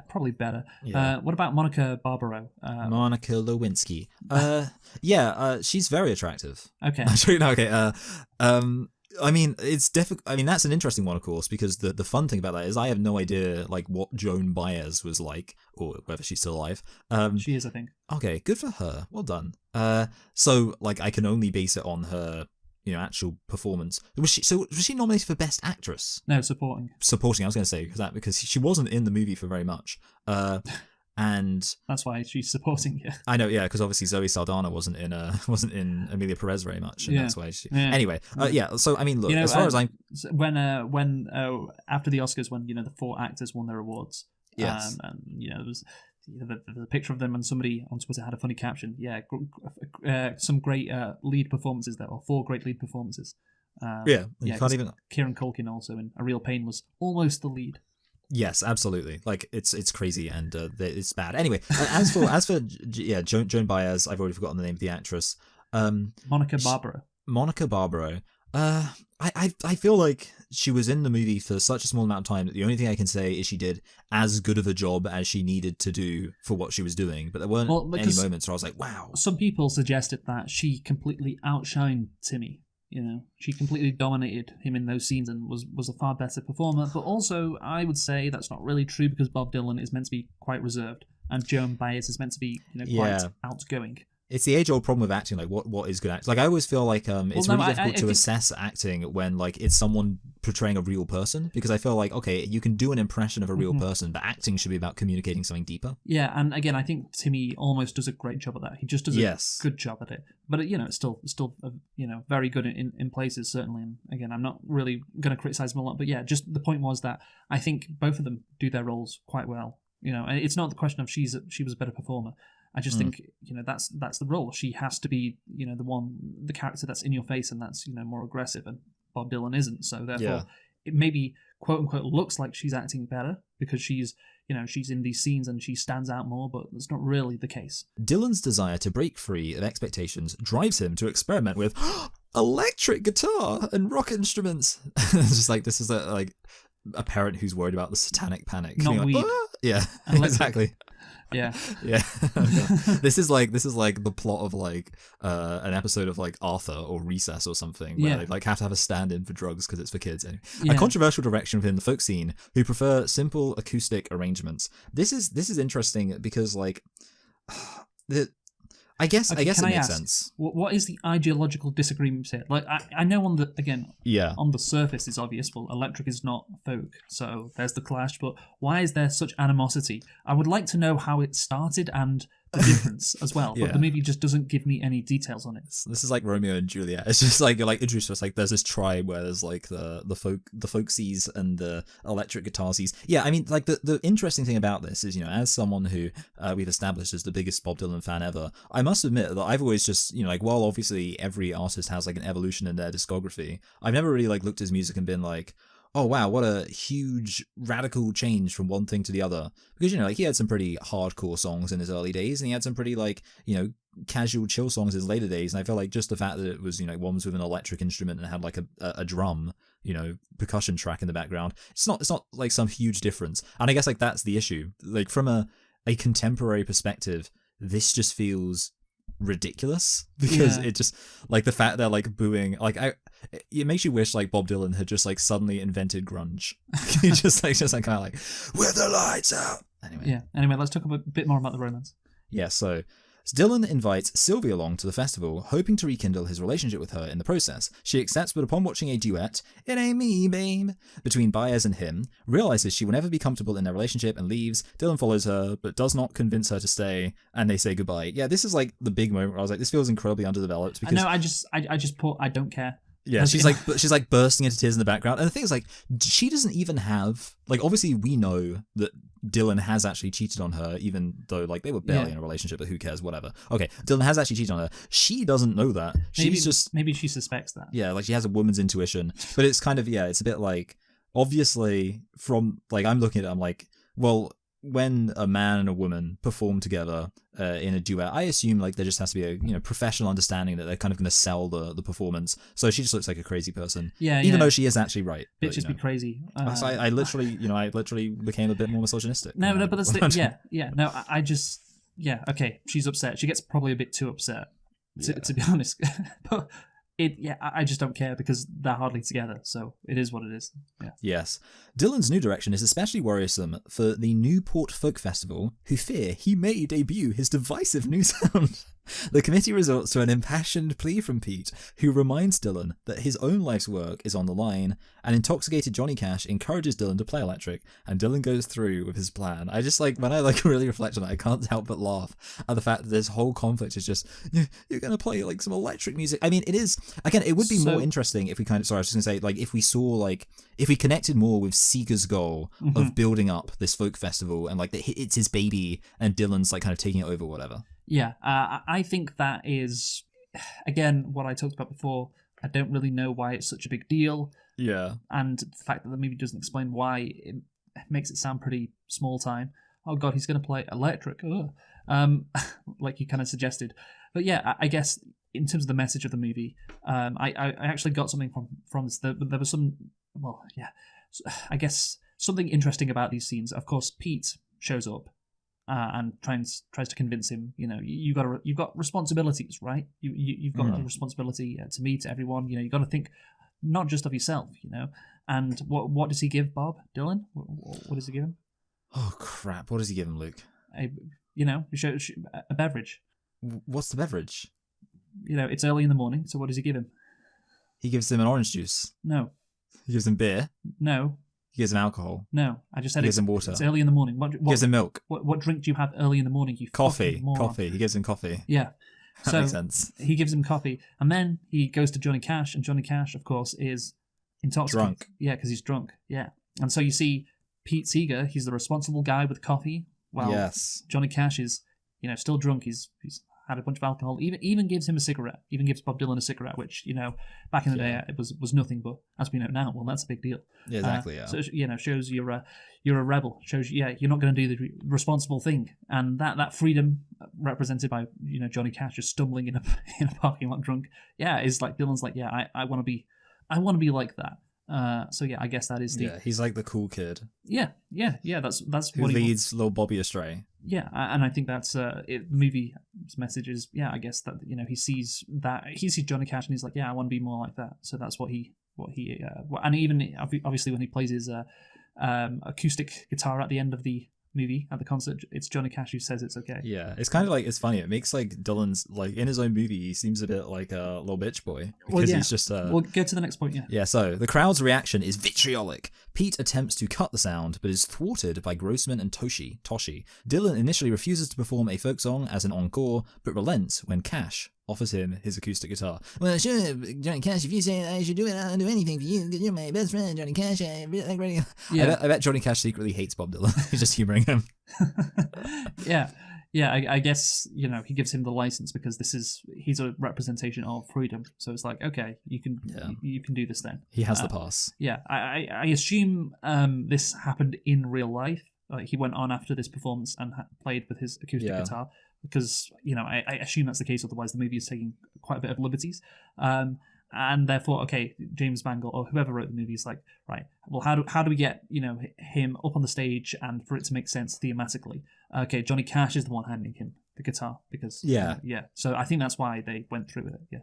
probably better. What about Monica Barbaro? Monica Lewinsky. She's very attractive. Okay. I mean, it's difficult. I mean, that's an interesting one, of course, because the fun thing about that is I have no idea like what Joan Baez was like, or whether she's still alive. She is, I think. Okay, good for her. Well done. So like I can only base it on her, actual performance. Was she nominated for Best Actress? No, supporting. Supporting. I was going to say because she wasn't in the movie for very much. And that's why she's supporting you. I know, yeah, because obviously Zoe Saldana wasn't in Emilia Perez very much, and that's why she. Yeah. Anyway, yeah. So I mean, look, as far as I'm when after the Oscars, when the 4 actors won their awards, yes, and there was the picture of them, and somebody on Twitter had a funny caption. Yeah, some great lead performances there, or 4 great lead performances. You can't even. Kieran Culkin also in A Real Pain was almost the lead. Yes, absolutely. Like it's crazy and it's bad. Anyway, as for Joan Baez, I've already forgotten the name of the actress. Monica Barbaro. Monica Barbaro. I feel like she was in the movie for such a small amount of time that the only thing I can say is she did as good of a job as she needed to do for what she was doing. But there weren't any moments where I was like, wow. Some people suggested that she completely outshined Timmy. She completely dominated him in those scenes and was a far better performer. But also, I would say that's not really true because Bob Dylan is meant to be quite reserved, and Joan Baez is meant to be, quite outgoing. It's the age-old problem with acting. Like, what is good acting? Like, I always feel like it's really difficult to assess acting when like it's someone portraying a real person, because I feel like, okay, you can do an impression of a real person, but acting should be about communicating something deeper. Yeah, and again, I think Timmy almost does a great job at that. He just does a good job at it. But it's still very good in places, certainly. And again, I'm not really going to criticize him a lot, but yeah, just the point was that I think both of them do their roles quite well. And it's not the question of she was a better performer. I just think that's the role. She has to be the character that's in your face and that's more aggressive, and Bob Dylan isn't. So therefore, it maybe quote unquote looks like she's acting better because she's in these scenes and she stands out more, but that's not really the case. Dylan's desire to break free of expectations drives him to experiment with electric guitar and rock instruments. It's just like this is a parent who's worried about the satanic panic. Not weed. Yeah, exactly. Yeah. This is like the plot of an episode of Arthur or Recess or something where they have to have a stand-in for drugs because it's for kids. Anyway, a controversial direction within the folk scene who prefer simple acoustic arrangements. This is interesting because I guess it makes sense. What is the ideological disagreement here? I know on the surface it's obvious. Well, electric is not folk, so there's the clash. But why is there such animosity? I would like to know how it started and the difference as well. But the movie just doesn't give me any details on it. This is like Romeo and Juliet. It's just you're introduced to us there's this tribe where there's the folksies and the electric guitarsies. Yeah, I mean the interesting thing about this is as someone who we've established as the biggest Bob Dylan fan ever, I must admit that I've always just while obviously every artist has an evolution in their discography, I've never really looked at his music and been like, oh wow, what a huge radical change from one thing to the other. Because he had some pretty hardcore songs in his early days, and he had some pretty casual chill songs in his later days. And I feel like just the fact that it was one was with an electric instrument and had a drum, percussion track in the background. It's not some huge difference. And I guess that's the issue. From a contemporary perspective, this just feels ridiculous because it just the fact they're booing it makes you wish Bob Dylan had just suddenly invented grunge. He just kind of with the lights out. Anyway, let's talk a bit more about the romance. So Dylan invites Sylvie along to the festival, hoping to rekindle his relationship with her in the process. She accepts, but upon watching a duet, "It Ain't Me, Babe," between Baez and him, realizes she will never be comfortable in their relationship and leaves. Dylan follows her, but does not convince her to stay, and they say goodbye. Yeah, this is the big moment where I was this feels incredibly underdeveloped. Because I just put, I don't care. Yeah, she's bursting into tears in the background. And the thing is she doesn't even have obviously we know that Dylan has actually cheated on her, even though they were barely in a relationship, but who cares, whatever. Okay, Dylan has actually cheated on her. She doesn't know that. Maybe she suspects that. Yeah, she has a woman's intuition. But it's kind of it's a bit obviously from I'm looking at it, I'm well, when a man and a woman perform together in a duet, I assume there just has to be a professional understanding that they're kind of going to sell the performance. So she just looks like a crazy person, even though she is actually right. Bitches be crazy. I literally became a bit more misogynistic. No, but that's no, I just okay. She's upset. She gets probably a bit too upset to be honest, but. I just don't care because they're hardly together, so it is what it is. Yeah. Yes. Dylan's new direction is especially worrisome for the Newport Folk Festival, who fear he may debut his divisive new sound. The committee resorts to an impassioned plea from Pete, who reminds Dylan that his own life's work is on the line, and intoxicated Johnny Cash encourages Dylan to play electric, and Dylan goes through with his plan. I just when I really reflect on it, I can't help but laugh at the fact that this whole conflict is just, you're going to play some electric music. I mean, it is, again, it would be more interesting if we I was just going to say, if we saw, if we connected more with Seeger's goal of building up this folk festival, and that it's his baby, and Dylan's kind of taking it over, whatever. Yeah, I think that is, again, what I talked about before. I don't really know why it's such a big deal. Yeah. And the fact that the movie doesn't explain why, it makes it sound pretty small time. Oh God, he's going to play electric. Like you kind of suggested. But yeah, I guess in terms of the message of the movie, I actually got something from this. There was some, I guess something interesting about these scenes. Of course, Pete shows up. And tries to convince him, you've got responsibilities, right? You've got a responsibility to me, to everyone. You've got to think not just of yourself, And what does he give Bob Dylan? What does he give him? Oh crap! What does he give him, Luke? A beverage. What's the beverage? It's early in the morning, so what does he give him? He gives him an orange juice. No. He gives him beer. No. He gives him alcohol. No, I just said he gives him water. It's early in the morning. What gives him milk. What drink do you have early in the morning? You coffee. Coffee. He gives him coffee. Yeah. That makes sense. He gives him coffee, and then he goes to Johnny Cash, and Johnny Cash, of course, is intoxicated. Drunk. Yeah, because he's drunk. Yeah, and so you see Pete Seeger. He's the responsible guy with coffee. While yes. Johnny Cash is, still drunk. He's had a bunch of alcohol. Even gives him a cigarette. Even gives Bob Dylan a cigarette, which back in the day it was nothing, but as we know now, well, that's a big deal. Yeah, exactly. Yeah. So shows you're a rebel. Shows you're not going to do the responsible thing, and that freedom represented by Johnny Cash just stumbling in a parking lot drunk. Yeah, is Dylan's I want to be like that. So yeah, I guess that is the. Yeah, he's like the cool kid. Yeah. That's who what leads little Bobby astray. Yeah, and I think that's the movie's message is, I guess that he sees Johnny Cash and he's like, I want to be more like that. So that's what he and even obviously when he plays his acoustic guitar at the end of the movie at the concert, it's Johnny Cash who says it's okay. Yeah, it's kind of it's funny. It makes Dylan's in his own movie, he seems a bit like a little bitch boy because he's just. We'll get to the next point. Yeah. Yeah. So the crowd's reaction is vitriolic. Pete attempts to cut the sound, but is thwarted by Grossman and Toshi. Dylan initially refuses to perform a folk song as an encore, but relents when Cash offers him his acoustic guitar. Well, sure, Johnny Cash, if you say I should do it, I'll do anything for you, because you're my best friend, Johnny Cash. I bet Johnny Cash secretly hates Bob Dylan. He's just humouring him. Yeah, I guess, he gives him the license because he's a representation of freedom. So it's okay, you can do this then. He has the pass. Yeah, I assume this happened in real life. He went on after this performance and played with his acoustic guitar. Because, I assume that's the case, otherwise the movie is taking quite a bit of liberties. And therefore, okay, James Mangold, or whoever wrote the movie, is right, well, how do we get, him up on the stage and for it to make sense thematically? Okay, Johnny Cash is the one handing him the guitar, because... Yeah. So I think that's why they went through with it, yeah.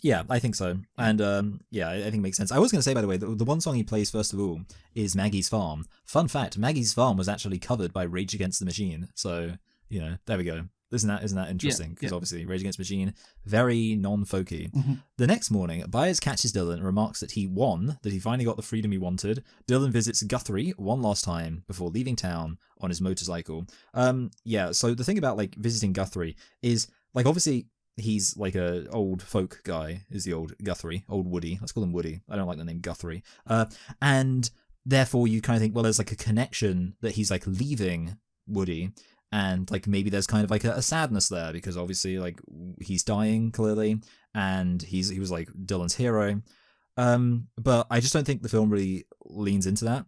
Yeah, I think so. And I think it makes sense. I was going to say, by the way, the one song he plays first of all is Maggie's Farm. Fun fact, Maggie's Farm was actually covered by Rage Against the Machine. So, there we go. Isn't that interesting? Because obviously Rage Against the Machine, very non-folky. Mm-hmm. The next morning, Byers catches Dylan and remarks that he won, that he finally got the freedom he wanted. Dylan visits Guthrie one last time before leaving town on his motorcycle. So the thing about visiting Guthrie is obviously he's a old folk guy, is the old Guthrie, old Woody. Let's call him Woody. I don't like the name Guthrie. And therefore you kind of think, well, there's a connection that he's leaving Woody. And maybe there's kind of a sadness there because obviously he's dying clearly, and he was Dylan's hero. But I just don't think the film really leans into that.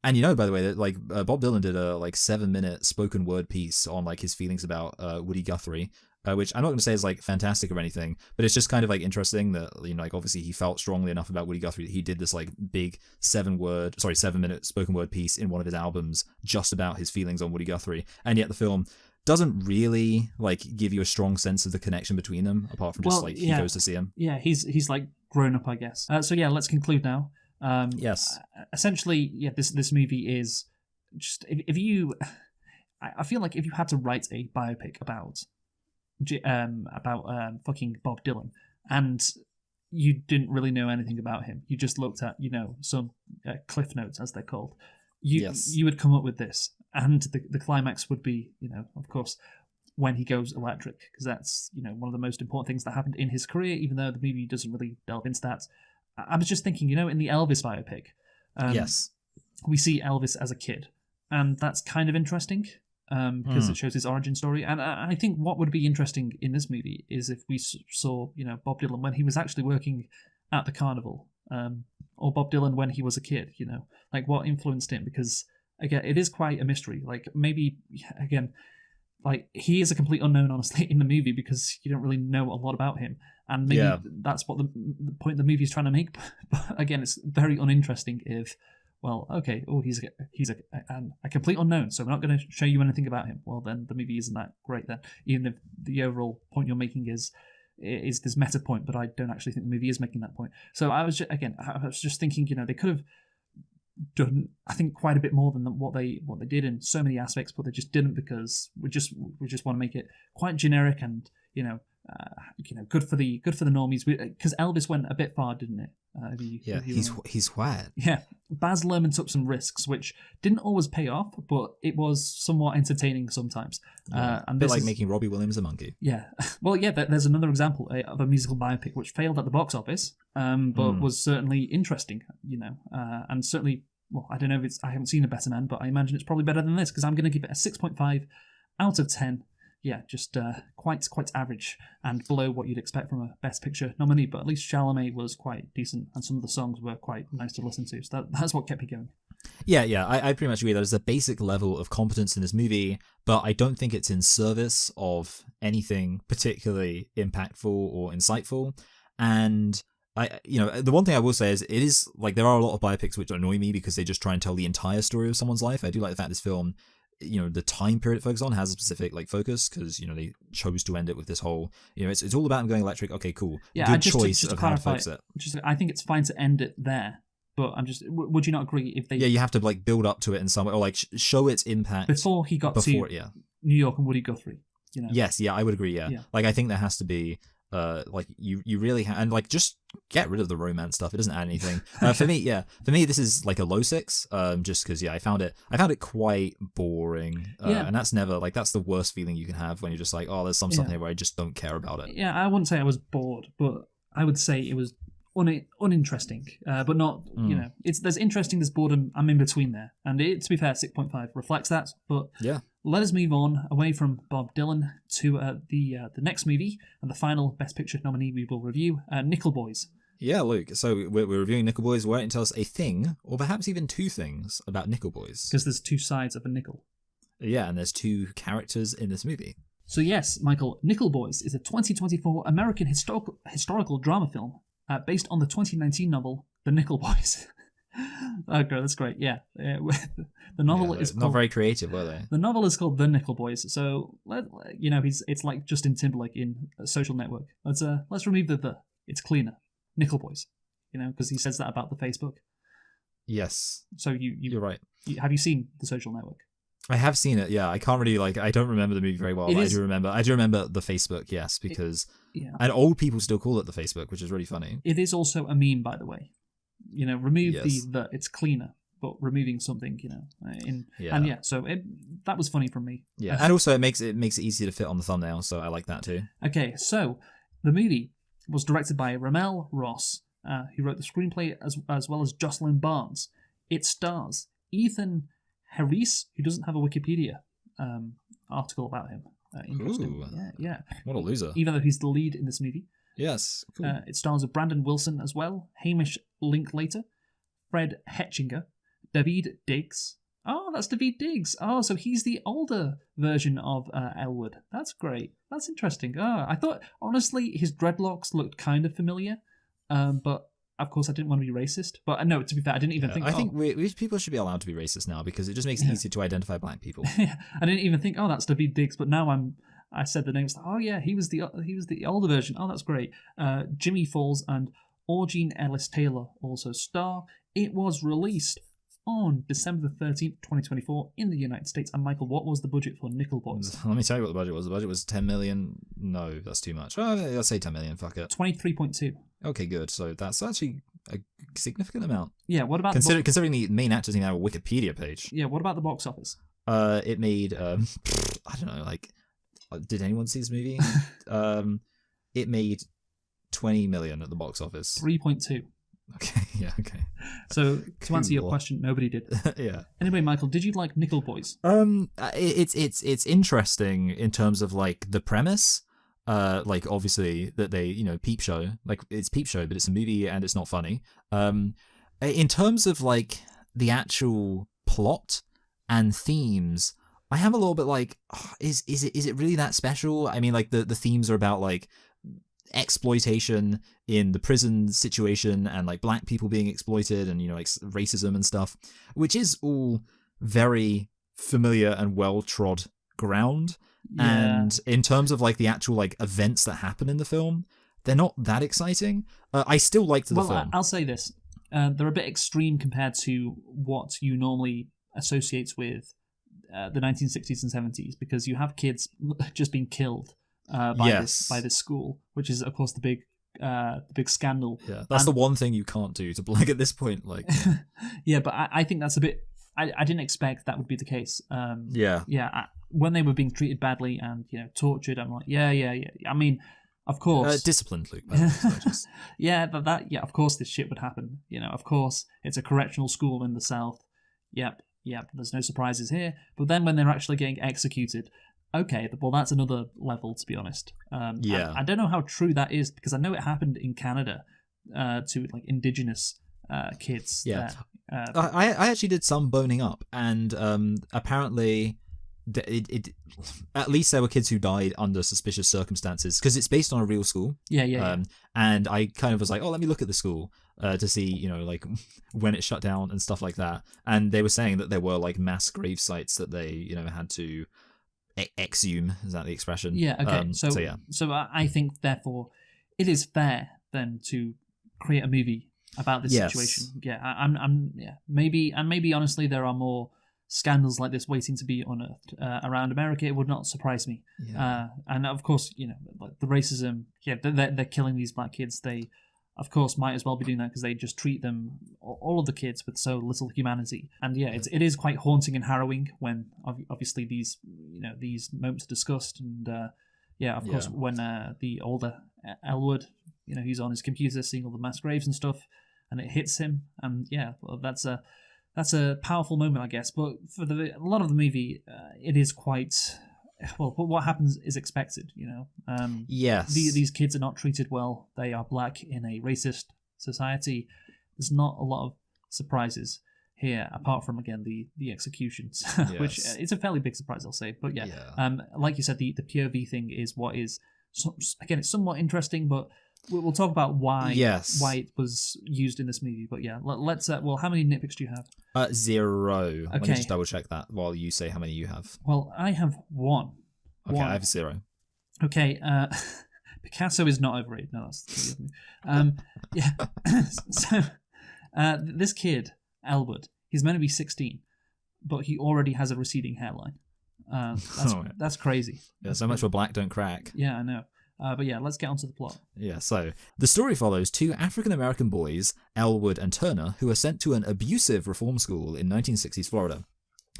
And by the way, that Bob Dylan did a 7-minute spoken word piece on his feelings about Woody Guthrie. Which I'm not going to say is fantastic or anything, but it's just kind of interesting that obviously he felt strongly enough about Woody Guthrie that he did this big 7-minute spoken word piece in one of his albums just about his feelings on Woody Guthrie, and yet the film doesn't really give you a strong sense of the connection between them apart from just he goes to see him. Yeah, he's grown up, I guess. So yeah, let's conclude now. Yes. Essentially, yeah, this movie is just if you, I feel if you had to write a biopic about fucking Bob Dylan, and you didn't really know anything about him. You just looked at, some cliff notes, as they're called. You would come up with this, and the climax would be, of course, when he goes electric, because that's, one of the most important things that happened in his career, even though the movie doesn't really delve into that. I was just thinking, in the Elvis biopic, yes, we see Elvis as a kid, and that's kind of interesting. Because it shows his origin story, and I think what would be interesting in this movie is if we saw, Bob Dylan when he was actually working at the carnival, or Bob Dylan when he was a kid, like what influenced him. Because again, it is quite a mystery. Like maybe again, like he is a complete unknown, honestly, in the movie because you don't really know a lot about him, and maybe that's what the point the movie is trying to make. But again, it's very uninteresting if. Well, okay. Oh, he's a complete unknown, so we're not going to show you anything about him. Well, then the movie isn't that great. Then, even if the overall point you're making is this meta point, but I don't actually think the movie is making that point. So I was just thinking, they could have done, I think, quite a bit more than what they did in so many aspects, but they just didn't because we just want to make it quite generic and good for the normies. Because Elvis went a bit far, didn't it? He's white. Yeah, Baz Luhrmann took some risks, which didn't always pay off, but it was somewhat entertaining sometimes. And a bit like making Robbie Williams a monkey. Yeah, well, yeah. There's another example of a musical biopic which failed at the box office, but was certainly interesting. And certainly, well, I don't know if I haven't seen A Better Man, but I imagine it's probably better than this because I'm going to give it a 6.5 out of 10. Yeah, just quite average and below what you'd expect from a Best Picture nominee. But at least Chalamet was quite decent, and some of the songs were quite nice to listen to. So that's what kept me going. Yeah, I pretty much agree. There's a basic level of competence in this movie, but I don't think it's in service of anything particularly impactful or insightful. And the one thing I will say is it is like there are a lot of biopics which annoy me because they just try and tell the entire story of someone's life. I do like the fact this film, the time period it focuses on has a specific focus because they chose to end it with this whole it's all about him going electric. Okay, cool. Yeah, good just choice to of clarify, how to focus it. I think it's fine to end it there, but I'm just. Would you not agree if they? Yeah, you have to build up to it in some way or show its impact before he got to New York and Woody Guthrie. Yes, I would agree. Yeah. I think there has to be. You really and just get rid of the romance stuff. It doesn't add anything. For me, this is a low 6. Just because I found it quite boring. And that's never that's the worst feeling you can have when you're just there's something here where I just don't care about it. Yeah, I wouldn't say I was bored, but I would say it was uninteresting. But not there's interesting, there's boredom. I'm in between there, and to be fair, 6.5 reflects that. But yeah. Let us move on away from Bob Dylan to the next movie and the final Best Picture nominee we will review, Nickel Boys. Yeah, Luke. So we're reviewing Nickel Boys. Why don't you tell us a thing, or perhaps even 2 things, about Nickel Boys? Because there's 2 sides of a nickel. Yeah, and there's 2 characters in this movie. So yes, Michael, Nickel Boys is a 2024 American historical drama film based on the 2019 novel The Nickel Boys. Okay, that's great. Yeah, the novel is called, not very creative, were they? The novel is called The Nickel Boys. So it's like Justin Timberlake in Social Network. Let's remove the. It's cleaner. Nickel Boys. Because he says that about the Facebook. Yes. So you're right. Have you seen The Social Network? I have seen it. Yeah, I can't really I don't remember the movie very well. But I do remember the Facebook. Yes, because and old people still call it the Facebook, which is really funny. It is also a meme, by the way. Remove the it's cleaner, but removing something, so that was funny from me. Yeah, and also it makes it easy to fit on the thumbnail, so I like that too. Okay, so the movie was directed by Ramel Ross, who wrote the screenplay as well as Jocelyn Barnes. It stars Ethan Harris, who doesn't have a Wikipedia article about him. Interesting. Ooh, yeah. What a loser. Even though he's the lead in this movie. Yes, cool. It stars of Brandon Wilson as well, Hamish Linklater, Fred Hetchinger, David Diggs. Oh, that's David Diggs. Oh, so he's the older version of Elwood. That's great. That's interesting. I thought, honestly, his dreadlocks looked kind of familiar, but of course I didn't want to be racist. But no, to be fair, I didn't even think... I think people should be allowed to be racist now because it just makes it easier to identify black people. Yeah, I didn't even think, that's David Diggs, but now I said the names. Oh yeah, he was the older version. Oh, that's great. Jimmy Falls and Augene Ellis Taylor also star. It was released on December the 13th, 2024 in the United States. And Michael, what was the budget for Nickel Boys? Let me tell you what the budget was. The budget was 10 million. No, that's too much. Oh, let's say 10 million. Fuck it. 23.2. Okay, good. So that's actually a significant amount. Yeah, what about considering the main actors even have a Wikipedia page? Yeah, what about the box office? It made I don't know, like, did anyone see this movie? It made 20 million at the box office. 3.2. Okay, yeah, okay. So to answer your Cool. question, nobody did. Yeah. Anyway, Michael, did you like Nickel Boys? It's interesting in terms of like the premise. Like obviously that they, you know, Peep Show, like it's Peep Show, but it's a movie and it's not funny. In terms of like the actual plot and themes, I am a little bit like, is it really that special? I mean, like the themes are about like exploitation in the prison situation and like black people being exploited and, you know, like racism and stuff, which is all very familiar and well trod ground. Yeah. And in terms of like the actual like events that happen in the film, they're not that exciting. I still liked the film. I'll say this. They're a bit extreme compared to what you normally associate with the 1960s and 70s, because you have kids just being killed by this school, which is of course the big scandal. Yeah, that's the one thing you can't do to like at this point. Like, yeah, but I think that's a bit. I didn't expect that would be the case. When they were being treated badly and, you know, tortured, I'm like, yeah. I mean, of course, disciplined, Luke. Yeah, of course this shit would happen. You know, of course it's a correctional school in the South. Yep. There's no surprises here. But then when they're actually getting executed, okay, well that's another level, to be honest. I don't know how true that is, because I know it happened in Canada to like indigenous kids. Yeah, I actually did some boning up, and apparently. At least there were kids who died under suspicious circumstances, because it's based on a real school. Yeah. And I kind of was like, oh, let me look at the school to see, you know, like when it shut down and stuff like that. And they were saying that there were like mass grave sites that they, you know, had to exhume. Is that the expression? Yeah. Okay. So I think therefore it is fair then to create a movie about this situation. Yeah. I'm maybe honestly there are more scandals like this waiting to be unearthed around America. It would not surprise me. And of course, you know, like the racism. Yeah, they're killing these black kids. They, of course, might as well be doing that because they just treat them, all of the kids, with so little humanity. And yeah, it is quite haunting and harrowing when obviously these moments are discussed. And of course, when the older Elwood, you know, he's on his computer seeing all the mass graves and stuff, and it hits him. And yeah, well, that's a powerful moment, I guess. But for a lot of the movie, it is quite well. What happens is expected, you know. Yes. These kids are not treated well. They are black in a racist society. There's not a lot of surprises here, apart from again the executions, which it's a fairly big surprise, I'll say. But like you said, the POV thing is what is again, it's somewhat interesting, but. We'll talk about why it was used in this movie, but yeah, let's. Well, how many nitpicks do you have? 0. Okay. Let me just double check that while you say how many you have. Well, I have 1. Okay, I have 0. Okay, Picasso is not overrated. No, that's yeah. So this kid Elwood, he's meant to be 16, but he already has a receding hairline. That's crazy. Yeah, so much for black don't crack. Yeah, I know. But yeah, let's get on to the plot. Yeah, so the story follows 2 African-American boys, Elwood and Turner, who are sent to an abusive reform school in 1960s Florida.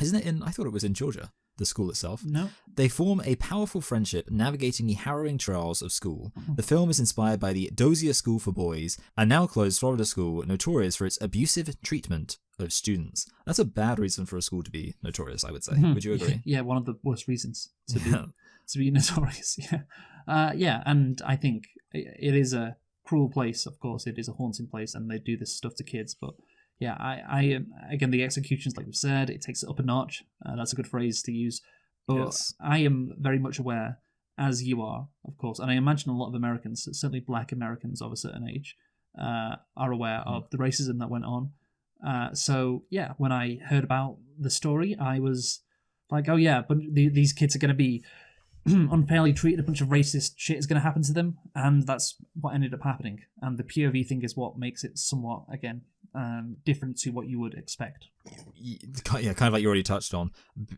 Isn't it I thought it was in Georgia, the school itself. No. They form a powerful friendship navigating the harrowing trials of school. The film is inspired by the Dozier School for Boys, a now closed Florida school notorious for its abusive treatment of students. That's a bad reason for a school to be notorious, I would say. Would you agree? Yeah, one of the worst reasons to be notorious. Yeah, and I think it is a cruel place. Of course, it is a haunting place, and they do this stuff to kids. But yeah, I again, the executions, like we've said, it takes it up a notch. That's a good phrase to use. But I am very much aware, as you are, of course, and I imagine a lot of Americans, certainly Black Americans of a certain age, are aware of the racism that went on. So yeah, when I heard about the story, I was like, oh yeah, but these kids are going to be unfairly treated, a bunch of racist shit is going to happen to them, and that's what ended up happening. And the POV thing is what makes it somewhat, again, different to what you would expect. Yeah, kind of like you already touched on.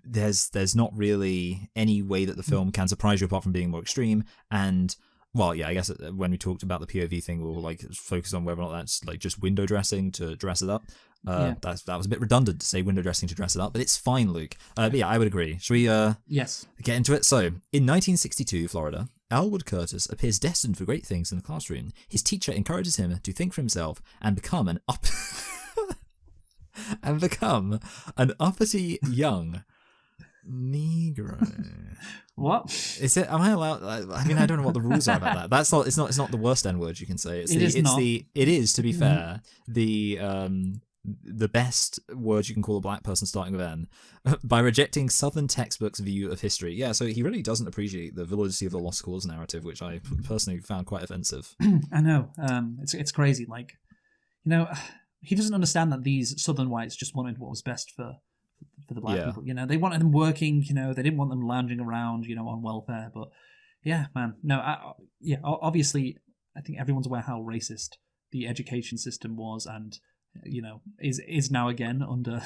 There's not really any way that the film can surprise you apart from being more extreme. And well, yeah, I guess when we talked about the POV thing, we'll like focus on whether or not that's like just window dressing to dress it up. That was a bit redundant to say window dressing to dress it up, but it's fine, Luke. But yeah, I would agree. Should we Yes. get into it? So, in 1962, Florida, Elwood Curtis appears destined for great things in the classroom. His teacher encourages him to think for himself and become an uppity young Negro. What is it? Am I allowed? I mean, I don't know what the rules are about that. That's not. It's not the worst N word you can say. It is. To be fair, the best word you can call a black person starting with N, by rejecting Southern textbooks' view of history. Yeah, so he really doesn't appreciate the validity of the lost cause narrative, which I personally found quite offensive. I know. It's crazy. Like, you know, he doesn't understand that these Southern whites just wanted what was best for the black people. You know, they wanted them working. You know, they didn't want them lounging around, you know, on welfare. But yeah, man, no, obviously, I think everyone's aware how racist the education system was, and you know, is now again under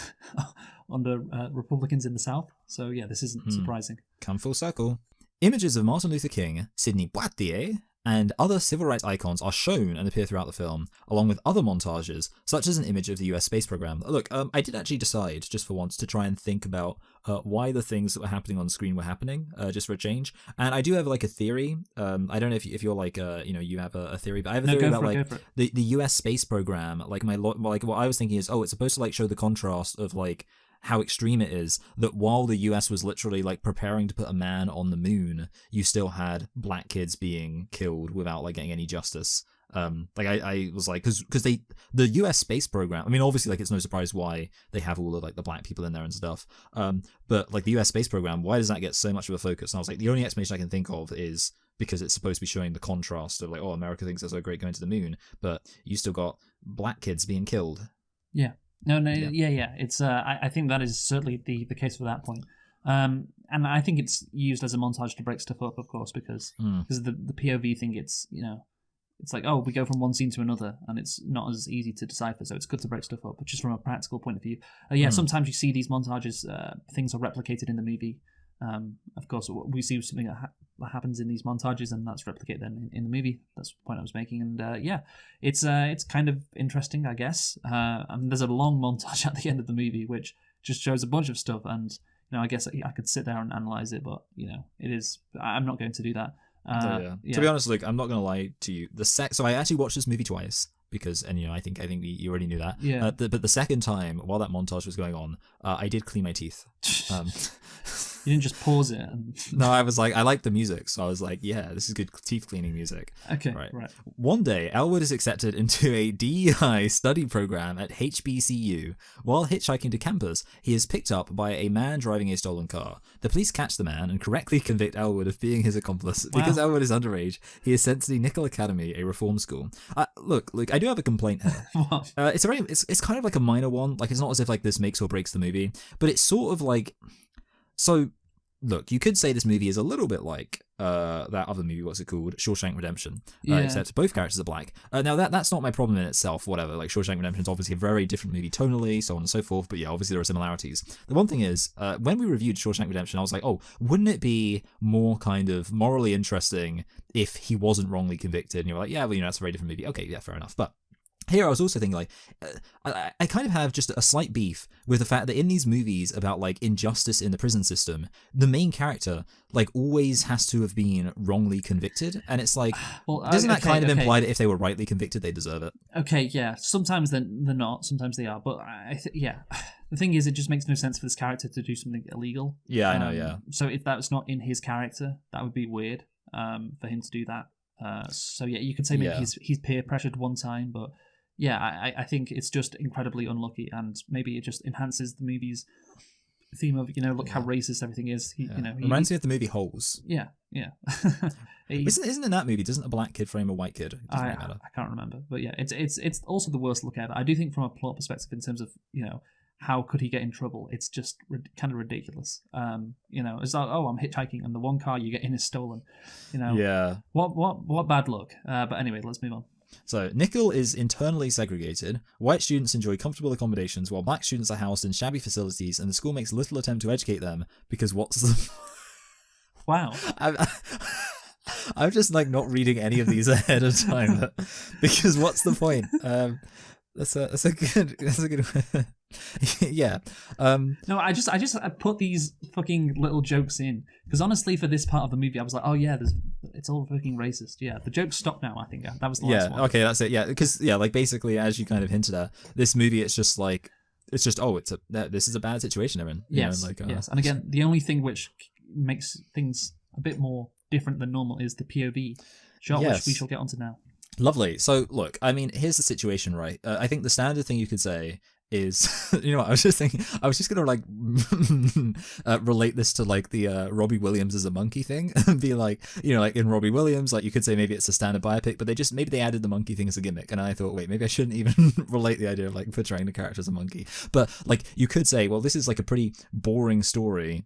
Republicans in the South. So yeah, this isn't surprising. Come full circle. Images of Martin Luther King, Sidney Poitier, and other civil rights icons are shown and appear throughout the film, along with other montages, such as an image of the US space program. Look, I did actually decide, just for once, to try and think about why the things that were happening on screen were happening, just for a change. And I do have like a theory. I don't know if you're like, you know, you have a theory, but I have a theory about like the US space program. Like what I was thinking is, oh, it's supposed to like show the contrast of like how extreme it is that while the US was literally like preparing to put a man on the moon, you still had black kids being killed without like getting any justice. Like I was like, because the US space program, I mean, obviously like it's no surprise why they have all of like the black people in there and stuff. But like the US space program, why does that get so much of a focus? And I was like, the only explanation I can think of is because it's supposed to be showing the contrast of like, oh, America thinks they're so great going to the moon, but you still got black kids being killed. Yeah. No, yeah. It's I think that is certainly the case for that point. And I think it's used as a montage to break stuff up, of course, because the POV thing, it's, you know, it's like, oh, we go from one scene to another, and it's not as easy to decipher, so it's good to break stuff up, but just from a practical point of view. Sometimes you see these montages, things are replicated in the movie. Of course, we see something that happens in these montages, and that's replicated then in the movie. That's the point I was making, and it's kind of interesting, I guess. And there's a long montage at the end of the movie, which just shows a bunch of stuff, and you know, I guess I could sit there and analyze it, but you know, I'm not going to do that. To be honest, like, I'm not gonna lie to you. So I actually watched this movie twice because, and you know, I think you already knew that. Yeah. But the second time, while that montage was going on, I did clean my teeth. You didn't just pause it. No, I was like, I liked the music, so I was like, yeah, this is good teeth cleaning music. Okay, right. One day, Elwood is accepted into a DEI study program at HBCU. While hitchhiking to campus, he is picked up by a man driving a stolen car. The police catch the man and correctly convict Elwood of being his accomplice. Wow. Because Elwood is underage, he is sent to the Nickel Academy, a reform school. Look, I do have a complaint here. What? It's kind of like a minor one. Like, it's not as if like this makes or breaks the movie, but it's sort of like. So, look, you could say this movie is a little bit like that other movie, what's it called? Shawshank Redemption. Except both characters are black. Now, that's not my problem in itself, whatever. Like, Shawshank Redemption is obviously a very different movie tonally, so on and so forth, but yeah, obviously there are similarities. The one thing is, when we reviewed Shawshank Redemption, I was like, oh, wouldn't it be more kind of morally interesting if he wasn't wrongly convicted? And you're like, yeah, well, you know, that's a very different movie. Okay, yeah, fair enough. But here I was also thinking, like, I kind of have just a slight beef with the fact that in these movies about, like, injustice in the prison system, the main character, like, always has to have been wrongly convicted. And it's like, doesn't that kind of imply that if they were rightly convicted, they deserve it? Okay, yeah. Sometimes they're not, sometimes they are. But, the thing is, it just makes no sense for this character to do something illegal. Yeah, I know, yeah. So if that's not in his character, that would be weird for him to do that. So, yeah, you could say maybe he's peer pressured one time, but... Yeah, I think it's just incredibly unlucky, and maybe it just enhances the movie's theme of, you know, look how racist everything is. Reminds me of the movie Holes. Yeah. Isn't in that movie? Doesn't a black kid frame a white kid? It doesn't really matter. I can't remember, but yeah, it's also the worst look ever. I do think from a plot perspective, in terms of, you know, how could he get in trouble? It's just kind of ridiculous. You know, it's like, oh, I'm hitchhiking, and the one car you get in is stolen. You know, yeah. What bad luck? But anyway, let's move on. So, Nickel is internally segregated. White students enjoy comfortable accommodations while black students are housed in shabby facilities, and the school makes little attempt to educate them because what's the... Wow. I'm just like not reading any of these ahead of time because what's the point? That's a good yeah. No, I put these fucking little jokes in because honestly, for this part of the movie, I was like, oh yeah, it's all fucking racist. Yeah, the jokes stop now. I think that was the last one. Okay, that's it. Yeah, because like basically, as you kind of hinted at, this movie, it's just this is a bad situation they're in. Yes, yes. And again, the only thing which makes things a bit more different than normal is the POV shot, which we shall get onto now. Lovely. So, look, I mean, here's the situation, right? I think the standard thing you could say is, you know what, I was just going to like relate this to like the Robbie Williams as a monkey thing and be like, you know, like in Robbie Williams, like you could say maybe it's a standard biopic, but maybe they added the monkey thing as a gimmick. And I thought, wait, maybe I shouldn't even relate the idea of like portraying the character as a monkey. But like you could say, well, this is like a pretty boring story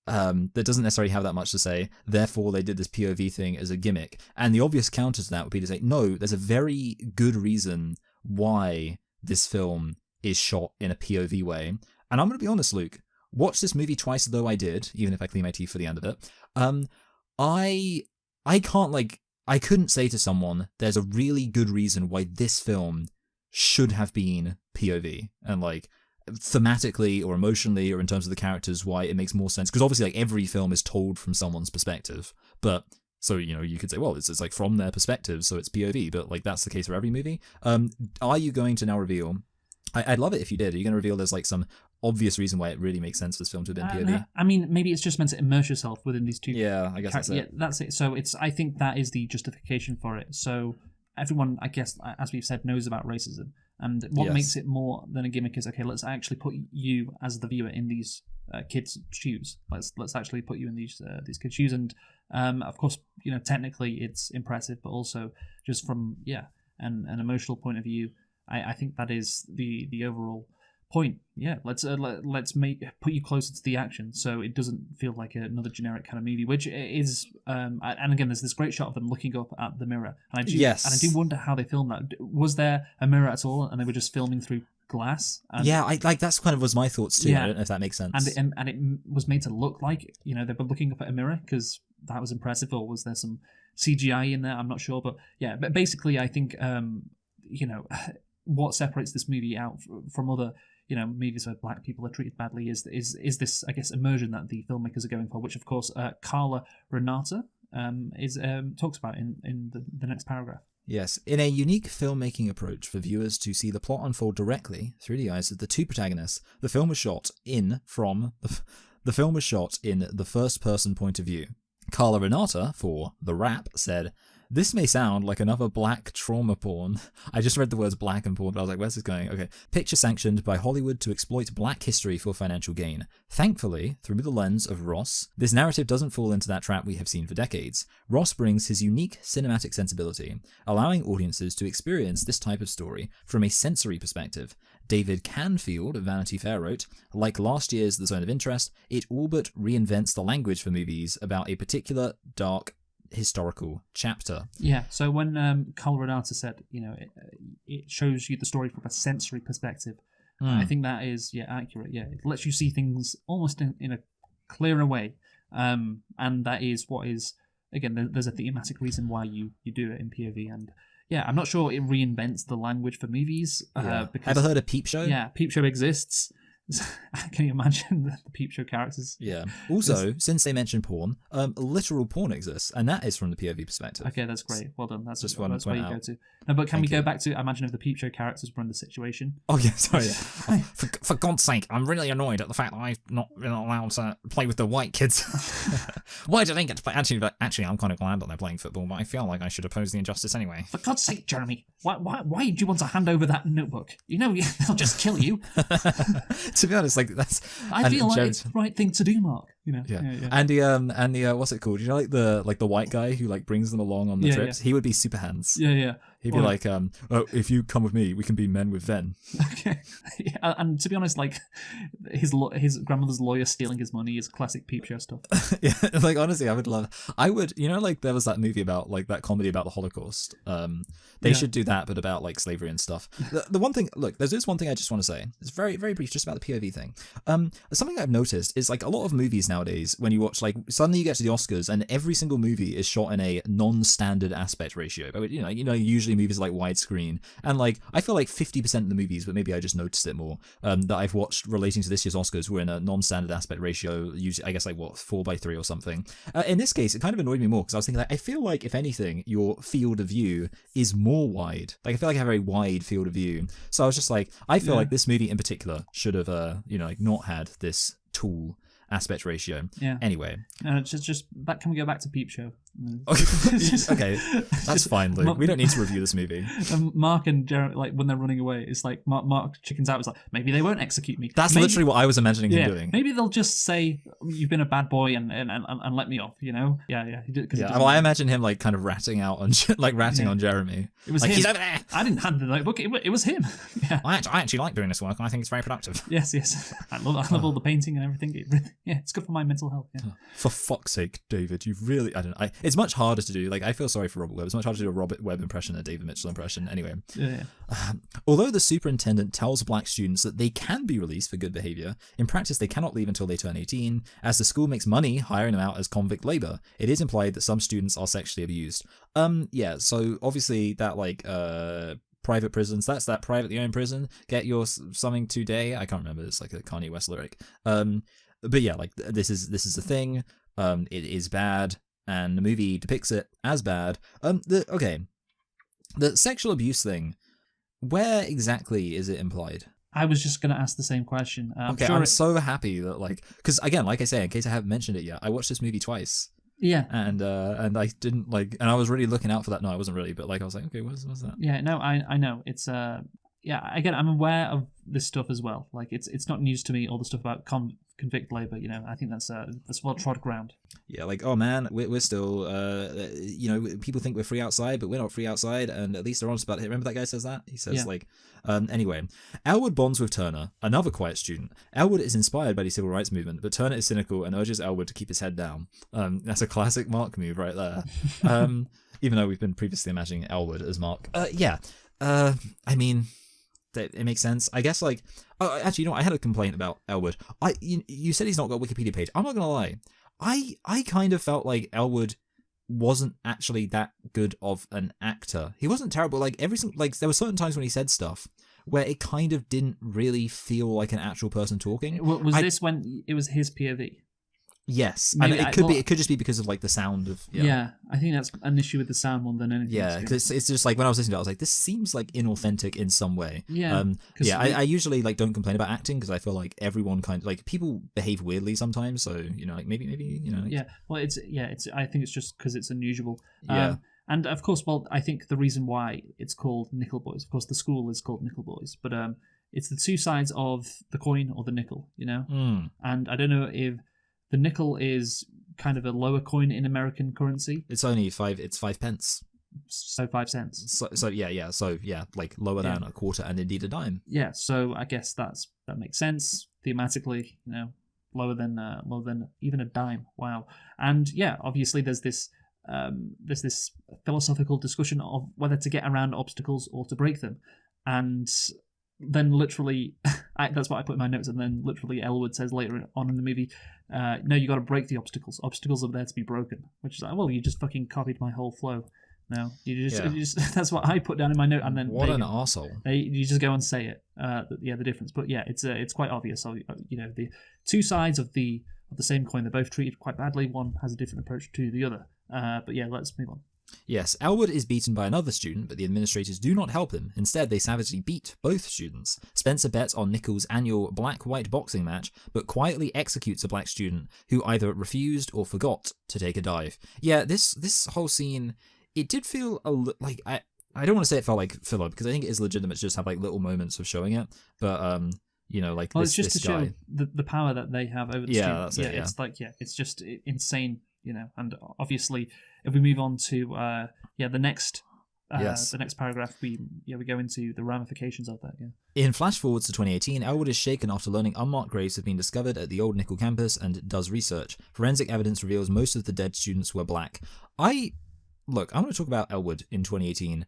that doesn't necessarily have that much to say, therefore they did this POV thing as a gimmick. And the obvious counter to that would be to say, no, there's a very good reason why this film is shot in a POV way. And I'm going to be honest, Luke, watch this movie twice though I did, even if I clean my teeth for the end of it. I couldn't say to someone, there's a really good reason why this film should have been POV. And like, thematically or emotionally or in terms of the characters, why it makes more sense, because obviously like every film is told from someone's perspective, but so you know you could say, well, it's like from their perspective, so it's POV, but like that's the case for every movie. Are you going to now reveal, I'd love it if you did, are you going to reveal there's like some obvious reason why it really makes sense for this film to have been POV? No. I mean, maybe it's just meant to immerse yourself within these two. Yeah, I guess that's it. Yeah, that's it. So I think that is the justification for it. So everyone, I guess, as we've said, knows about racism. And what makes it more than a gimmick is, okay, let's actually put you as the viewer in these kids' shoes. Let's actually put you in these kids' shoes. And of course, you know, technically it's impressive, but also just from an emotional point of view, I think that is the overall point. Yeah, let's put you closer to the action, so it doesn't feel like another generic kind of movie, which is. And again, there's this great shot of them looking up at the mirror, and I do wonder how they filmed that. Was there a mirror at all, and they were just filming through glass? And, I like that's kind of was my thoughts too. I don't know if that makes sense. And it was made to look like, you know, they were looking up at a mirror because that was impressive, or was there some CGI in there? I'm not sure, but yeah. But basically, I think you know, what separates this movie out from other, you know, movies where black people are treated badly is this, I guess, immersion that the filmmakers are going for, which of course Carla Renata talks about in the next paragraph. Yes, in a unique filmmaking approach for viewers to see the plot unfold directly through the eyes of the two protagonists, the film was shot in the first person point of view. Carla Renata, for The Wrap, said, "This may sound like another black trauma porn." I just read the words black and porn, but I was like, where's this going? Okay. Picture sanctioned by Hollywood to exploit black history for financial gain. Thankfully, through the lens of Ross, this narrative doesn't fall into that trap we have seen for decades. Ross brings his unique cinematic sensibility, allowing audiences to experience this type of story from a sensory perspective. David Canfield of Vanity Fair wrote, "Like last year's The Zone of Interest, it all but reinvents the language for movies about a particular dark historical chapter." Yeah, so when Carla Renata said, you know, it shows you the story from a sensory perspective, I think that is accurate. Yeah, it lets you see things almost in a clearer way, and that is what is, again, there's a thematic reason why you do it in POV. And yeah, I'm not sure it reinvents the language for movies. Because, ever heard of Peep Show? Yeah, Peep Show exists. Can you imagine the Peep Show characters? Yeah. Also, since they mentioned porn, literal porn exists, and that is from the POV perspective. Okay, that's great. Well done. That's just where you go to. No, but can we go back to imagine if the Peep Show characters were in the situation? Oh yeah, sorry. For God's sake, I'm really annoyed at the fact that I've not been allowed to play with the white kids. Why do they get to play? Actually, I'm kind of glad that they're playing football, but I feel like I should oppose the injustice anyway. For God's sake, Jeremy, why do you want to hand over that notebook? You know they'll just kill you. To be honest, like that's. I feel like it's the right thing to do, Mark. You know. Yeah. Yeah. And the what's it called? You know, like the white guy who like brings them along on the Yeah, trips. He would be Super Hands. Yeah. He'd be like, oh, if you come with me, we can be men with Ven. Okay. Yeah, and to be honest, like his grandmother's lawyer stealing his money is classic Peep Show stuff. Yeah, like honestly, I would, you know, like there was that movie about like that comedy about the Holocaust. They should do that, but about like slavery and stuff. The one thing, look, there's this one thing I just want to say. It's very, very brief, just about the POV thing. Something I've noticed is like a lot of movies nowadays, when you watch, like suddenly you get to the Oscars and every single movie is shot in a non-standard aspect ratio. But you know, usually movies are like widescreen, and like I feel like 50% of the movies, but maybe I just noticed it more, that I've watched relating to this year's Oscars were in a non-standard aspect ratio, usually I guess like what 4:3 or something. In this case, it kind of annoyed me more because I was thinking like, I feel like if anything, your field of view is more wide. Like I feel like I have a very wide field of view. So I was just like, I feel like this movie in particular should have, like not had this tool aspect ratio. Yeah. Anyway, just back. Can we go back to Peep Show? Okay, that's fine, Luke. We don't need to review this movie. Mark and Jeremy, like when they're running away, it's like Mark chickens out. It's like, maybe they won't execute me. That's literally what I was imagining him doing. Maybe they'll just say you've been a bad boy and let me off. You know? Yeah. Well, I imagine him like kind of ratting out on on Jeremy. It was like, him. He's over there. I didn't hand the notebook. It was him. Yeah. I actually like doing this work, and I think it's very productive. Yes. I love all the painting and everything. It's good for my mental health. Yeah. For fuck's sake, David, you've really... it's much harder to do. Like, I feel sorry for Robert Webb. It's much harder to do a Robert Webb impression than a David Mitchell impression. Anyway. Yeah. Although the superintendent tells black students that they can be released for good behavior, in practice they cannot leave until they turn 18, as the school makes money hiring them out as convict labor. It is implied that some students are sexually abused. So obviously that, like, private prisons, that's that privately owned prison. Get your something today. I can't remember. It's like a Kanye West lyric. But yeah, like this is the thing. It is bad, and the movie depicts it as bad. The sexual abuse thing, where exactly is it implied? I was just gonna ask the same question. I'm so happy that, like, because again, like I say, in case I haven't mentioned it yet, I watched this movie twice. Yeah. And I didn't like, and I was really looking out for that. No, I wasn't really, but like I was like, okay, what's that? Yeah, no, I know. It's again, I'm aware of this stuff as well. Like it's not news to me, all the stuff about convict labor, you know. I think that's well trod ground. Yeah, like, oh man, we're still people think we're free outside, but we're not free outside, and at least they're honest about it. Remember that guy says that? He says anyway, Elwood bonds with Turner, another quiet student. Elwood is inspired by the civil rights movement, but Turner is cynical and urges Elwood to keep his head down. That's a classic Mark move right there. Even though we've been previously imagining Elwood as Mark. I mean, it makes sense, I guess. Like, actually, I had a complaint about Elwood. You said he's not got a Wikipedia page. I'm not gonna lie, I kind of felt like Elwood wasn't actually that good of an actor. He wasn't terrible. Like there were certain times when he said stuff where it kind of didn't really feel like an actual person talking. Was this when it was his POV? Yes, maybe, and it could just be because of like the sound of. Yeah, I think that's an issue with the sound more than anything. Yeah, because it's just like when I was listening to it, I was like, this seems like inauthentic in some way. Yeah, I usually like don't complain about acting because I feel like everyone kind of like people behave weirdly sometimes. So like maybe Like, yeah, well, it's I think it's just because it's unusual. Yeah. And of course, well, I think the reason why it's called Nickel Boys, of course, the school is called Nickel Boys, but it's the two sides of the coin or the nickel, you know. And I don't know if the nickel is kind of a lower coin in American currency. It's only 5 pence. So 5 cents. So yeah, like lower than a quarter and indeed a dime. Yeah, so I guess that makes sense thematically, you know, lower than even a dime. Wow. And yeah, obviously there's this philosophical discussion of whether to get around obstacles or to break them. And then literally, that's what I put in my notes, and then literally Elwood says later on in the movie, no, you got to break the obstacles. Obstacles are there to be broken. Which is like, well, you just fucking copied my whole flow. No, you just that's what I put down in my note, and then what an arsehole. You just go and say it. The difference, but yeah, it's quite obvious. So you know, the two sides of the same coin, they're both treated quite badly. One has a different approach to the other. But yeah, let's move on. Yes, Elwood is beaten by another student, but the administrators do not help him. Instead, they savagely beat both students. Spencer bets on Nickel's annual black-white boxing match, but quietly executes a black student who either refused or forgot to take a dive. Yeah, this whole scene, it did feel like I don't want to say it felt like filler because I think it is legitimate to just have like little moments of showing it, but like Well, this, it's just this to guy. show the power that they have over the Yeah, student. that's it, yeah. It's like, it's just insane, And obviously, if we move on to the next Yes. the next paragraph, we go into the ramifications of that. Yeah. In flash forwards to 2018, Elwood is shaken after learning unmarked graves have been discovered at the old Nickel campus and does research. Forensic evidence reveals most of the dead students were black. I'm going to talk about Elwood in 2018.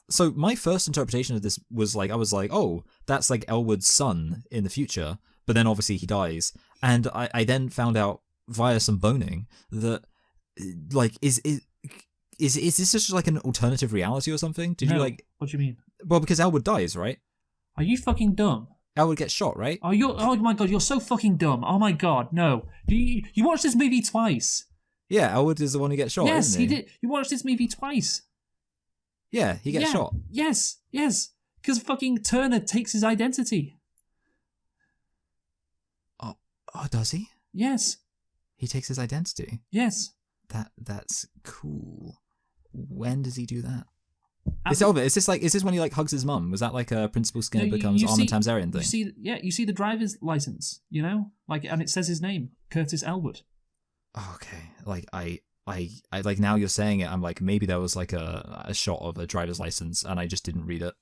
So my first interpretation of this was like, I was like, oh, that's like Elwood's son in the future, but then obviously he dies. And I then found out via some boning that, like, is this just like an alternative reality or something? Did No, you like... What do you mean? Well, because Elwood dies, right? Are you fucking dumb? Elwood gets shot, right? Oh my god, you're so fucking dumb. Oh my god, no. You watched this movie twice. Yeah, Elwood is the one who gets shot, Yes, isn't he did. You watched this movie twice. Yeah, he gets shot. Yes. Because fucking Turner takes his identity. Oh, does he? Yes. He takes his identity? Yes. That's cool. When does he do that? Is this when he like hugs his mum? Was that like a Principal Skinner becomes Armin Tamzarian thing? You see the driver's license, like, and it says his name, Curtis Elwood. Oh, okay, like I like, now you're saying it, I'm like, maybe there was like a shot of a driver's license and I just didn't read it.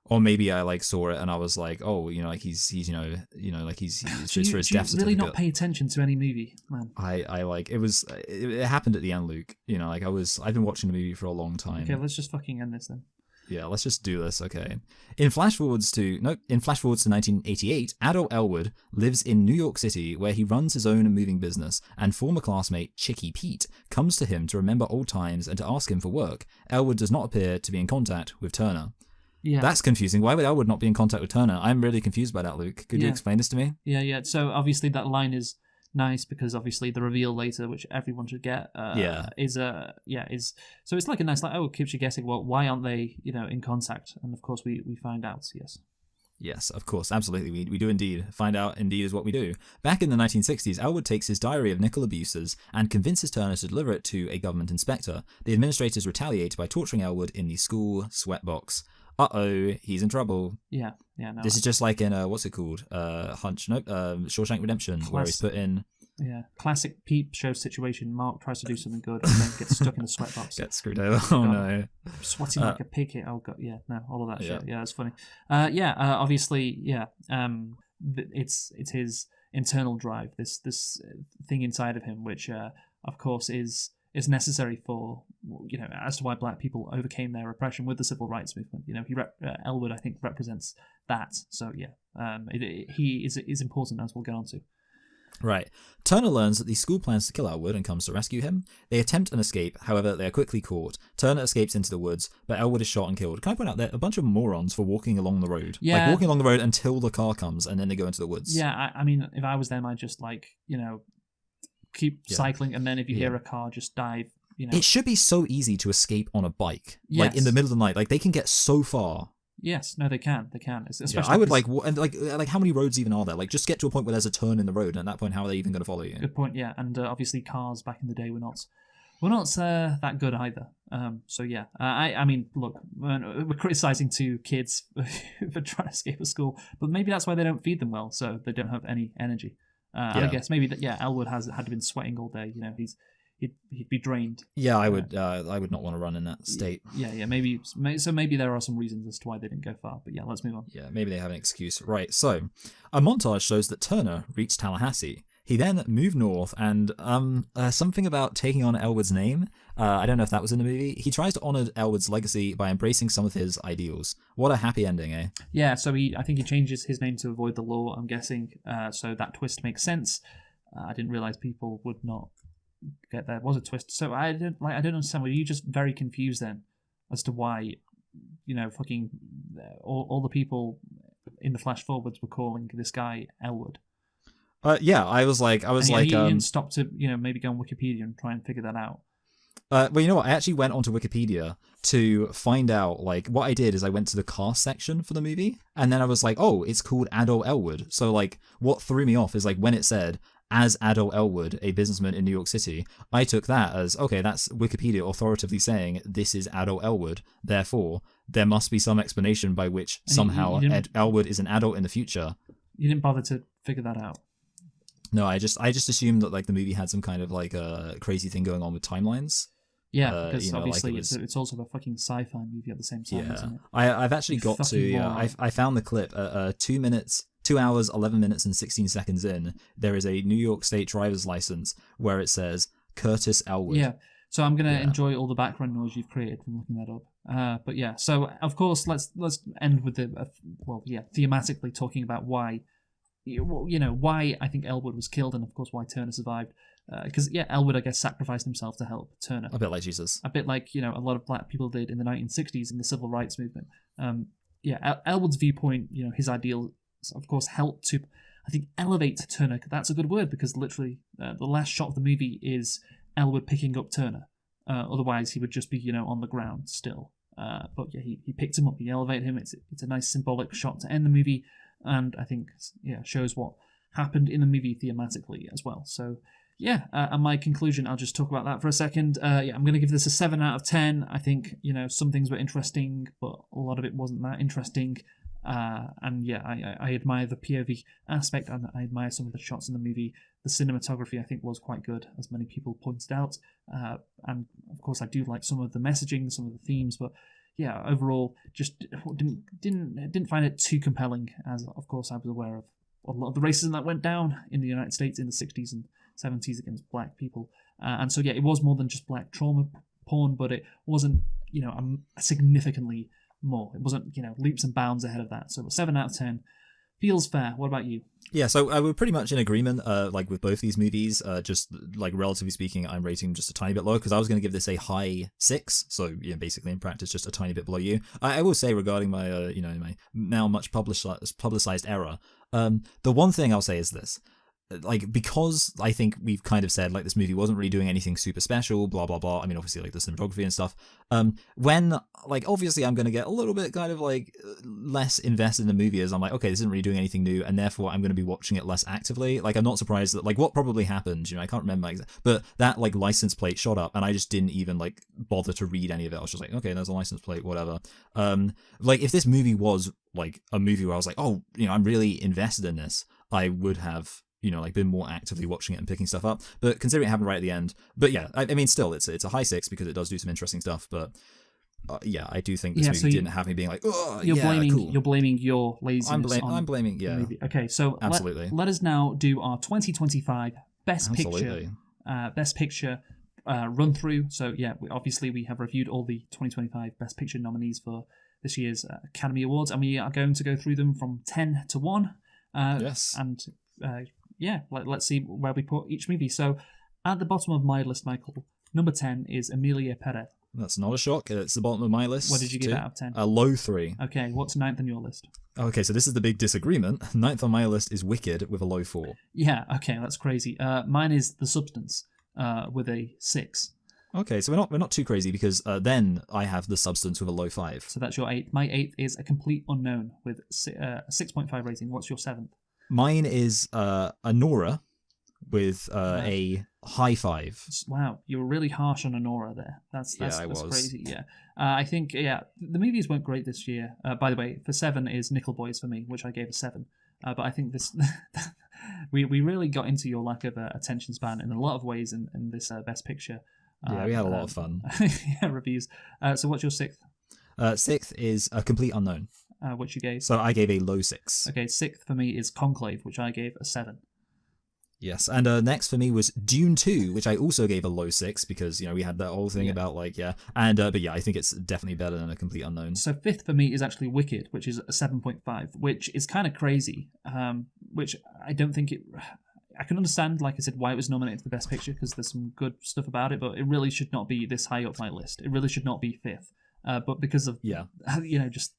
Or maybe I like saw it and I was like, oh, like he's like he's just for his death certificate. Do you really not pay attention to any movie, man? I like, it happened at the end, Luke. Like I've been watching the movie for a long time. Okay, let's just fucking end this then. Yeah, let's just do this, okay. In flash forwards to 1988, adult Elwood lives in New York City where he runs his own moving business, and former classmate Chicky Pete comes to him to remember old times and to ask him for work. Elwood does not appear to be in contact with Turner. Yeah. That's confusing. Why would Elwood not be in contact with Turner? I'm really confused by that, Luke. Could you explain this to me? Yeah. So obviously that line is nice because obviously the reveal later, which everyone should get, is so it's like a nice, like, oh, it keeps you guessing. Well, why aren't they, in contact? And of course we find out. Yes. Yes, of course, absolutely. We do indeed. Find out indeed is what we do. Back in the 1960s, Elwood takes his diary of nickel abuses and convinces Turner to deliver it to a government inspector. The administrators retaliate by torturing Elwood in the school sweatbox. Uh-oh, he's in trouble. Yeah. No, this is just like in, what's it called? Shawshank Redemption, where he's put in... Yeah, classic peep show situation. Mark tries to do something good and then gets stuck in the sweatbox. Gets screwed over. Oh, no. Sweating like a pig. Oh, God. Yeah, no, all of that shit. Yeah, that's funny. Obviously, it's his internal drive, this thing inside of him, which, of course, is necessary for, as to why black people overcame their oppression with the civil rights movement. Elwood, I think, represents that. So, he is important, as we'll get on to. Right. Turner learns that the school plans to kill Elwood and comes to rescue him. They attempt an escape, however, they are quickly caught. Turner escapes into the woods, but Elwood is shot and killed. Can I point out they're a bunch of morons for walking along the road? Yeah. Like, walking along the road until the car comes, and then they go into the woods. Yeah, I mean, if I was them, I'd just, keep cycling, and then if you hear a car, just dive, It should be so easy to escape on a bike. Yes. Like, in the middle of the night. Like, they can get so far. Yes, no, they can. Especially I would like how many roads even are there? Like, just get to a point where there's a turn in the road, and at that point, how are they even going to follow you? Good point. Yeah, and obviously cars back in the day were not that good either. I mean, look, we're criticizing two kids for trying to escape a school, but maybe that's why they don't feed them well, so they don't have any energy. And I guess maybe that Elwood had to been sweating all day. He'd be drained. Yeah, I would not want to run in that state. Yeah, maybe there are some reasons as to why they didn't go far, but yeah, let's move on. Yeah, maybe they have an excuse. Right, so a montage shows that Turner reached Tallahassee. He then moved north, and something about taking on Elwood's name. I don't know if that was in the movie. He tries to honor Elwood's legacy by embracing some of his ideals. What a happy ending, eh? Yeah, so I think he changes his name to avoid the law, I'm guessing, so that twist makes sense. I didn't realize people would not get there. Was a twist. So I don't understand. Were you just very confused then as to why, fucking all the people in the flash forwards were calling this guy Elwood? Yeah, I was like, he didn't stop to maybe go on Wikipedia and try and figure that out. Well, you know what? I actually went onto Wikipedia to find out, like, what I did is I went to the cast section for the movie, and then I was like, oh, it's called Adult Elwood. So, like, what threw me off is, like, when it said as Adol Elwood, a businessman in New York City, I took that as, okay, that's Wikipedia authoritatively saying this is Adol Elwood, therefore there must be some explanation by which somehow Elwood is an adult in the future. You didn't bother to figure that out. No, I just assumed that like the movie had some kind of like a crazy thing going on with timelines. Yeah, because obviously like it's also a fucking sci-fi movie at the same time, isn't it? I've actually got to, I found the clip, 2 hours, 11 minutes and 16 seconds in, there is a New York State driver's license where it says Curtis Elwood. Yeah, so I'm going to enjoy all the background noise you've created from looking that up. But yeah, so of course, let's end with thematically talking about why, why I think Elwood was killed and of course why Turner survived. Because Elwood, I guess, sacrificed himself to help Turner. A bit like Jesus. A bit like, a lot of black people did in the 1960s in the civil rights movement. Elwood's viewpoint, his ideals, of course, helped to, I think, elevate Turner. That's a good word, because literally the last shot of the movie is Elwood picking up Turner. Otherwise, he would just be, on the ground still. But yeah, he picked him up, he elevated him. It's a nice symbolic shot to end the movie, and I think, shows what happened in the movie thematically as well. So, and my conclusion, I'll just talk about that for a second. I'm going to give this a 7 out of 10. I think, some things were interesting, but a lot of it wasn't that interesting. I admire the POV aspect, and I admire some of the shots in the movie. The cinematography, I think, was quite good, as many people pointed out. And, of course, I do like some of the messaging, some of the themes, but overall, just didn't find it too compelling, as, of course, I was aware of a lot of the racism that went down in the United States in the 60s and 70s against black people. It was more than just black trauma porn, but it wasn't, significantly more. It wasn't, leaps and bounds ahead of that. So 7 out of 10 feels fair. What about you? Yeah, so we're pretty much in agreement, with both these movies. Just like relatively speaking, I'm rating just a tiny bit lower because I was going to give this a high 6. So basically in practice, just a tiny bit below you. I will say regarding my, my now much publicized error, the one thing I'll say is this. Because I think we've kind of said this movie wasn't really doing anything super special, blah blah blah. I mean, obviously the cinematography and stuff. When obviously I'm going to get a little bit kind of less invested in the movie, as I'm like, okay, this isn't really doing anything new, and therefore I'm going to be watching it less actively. I'm not surprised that what probably happened. I can't remember but that license plate shot up, and I just didn't even bother to read any of it. I was just like, okay, there's a license plate, whatever. If this movie was a movie where I was like, oh, I'm really invested in this, I would have been more actively watching it and picking stuff up. But considering it happened right at the end, but yeah, I mean, still, it's a high 6 because it does do some interesting stuff. But I do think this movie didn't have me being oh, cool. You're blaming your laziness. I'm blaming, yeah. Movie. Okay, so absolutely. Let us now do our 2025 Best Picture run through. So we have reviewed all the 2025 Best Picture nominees for this year's Academy Awards, and we are going to go through them from 10 to 1. Yes. And let's see where we put each movie. So at the bottom of my list, Michael, number 10 is Emilia Perez. That's not a shock. It's the bottom of my list. What did you give out of 10? A low 3. Okay, what's 9th on your list? Okay, so this is the big disagreement. 9th on my list is Wicked with a low 4. Yeah, okay, that's crazy. Mine is The Substance with a 6. Okay, so we're not too crazy because then I have The Substance with a low 5. So that's your 8th. My 8th is A Complete Unknown with a 6.5 rating. What's your 7th? Mine is Anora with a high 5. Wow, you were really harsh on Anora there. That's crazy. Yeah, I think the movies weren't great this year. By the way, for 7 is Nickel Boys for me, which I gave a 7. But I think this we really got into your lack of attention span in a lot of ways in this Best Picture. Yeah, we had a lot of fun. Reviews. So what's your 6th? 6th is A Complete Unknown. Which you gave? So I gave a low 6. Okay, 6th for me is Conclave, which I gave a 7. Yes, and next for me was Dune 2, which I also gave a low 6 because we had that whole thing about I think it's definitely better than A Complete Unknown. So 5th for me is actually Wicked, which is a 7.5, which is kind of crazy. Which I don't think it. I can understand, like I said, why it was nominated for the Best Picture because there's some good stuff about it, but it really should not be this high up my list. It really should not be 5th. But because of just.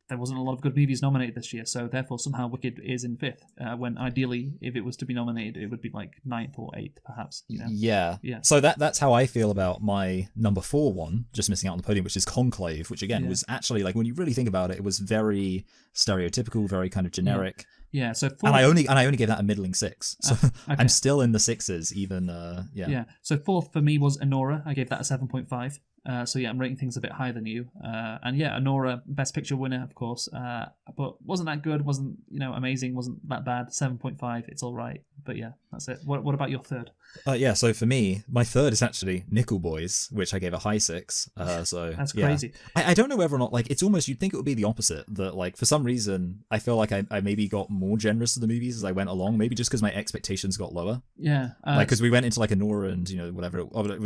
There wasn't a lot of good movies nominated this year, so therefore somehow Wicked is in 5th. When ideally, if it was to be nominated, it would be 9th or 8th, perhaps. Yeah. So that's how I feel about my number 4 one, just missing out on the podium, which is Conclave, which again was actually when you really think about it, it was very stereotypical, very kind of generic. Yeah, so And I only gave that a middling 6. So okay. I'm still in the 6s, even. Yeah. So fourth for me was Anora. I gave that a 7.5. So yeah, I'm rating things a bit higher than you. And yeah, Anora, Best Picture winner, of course. But wasn't that good? Wasn't amazing? Wasn't that bad? 7.5. It's all right. But yeah, that's it. What about your third? Yeah. So for me, my third is actually Nickel Boys, which I gave a high 6. So That's crazy. I don't know whether or not, like, it's almost, you'd think it would be the opposite, that like for some reason I feel like I maybe got more generous to the movies as I went along. Maybe just because my expectations got lower. Yeah. Like because we went into like Anora and whatever,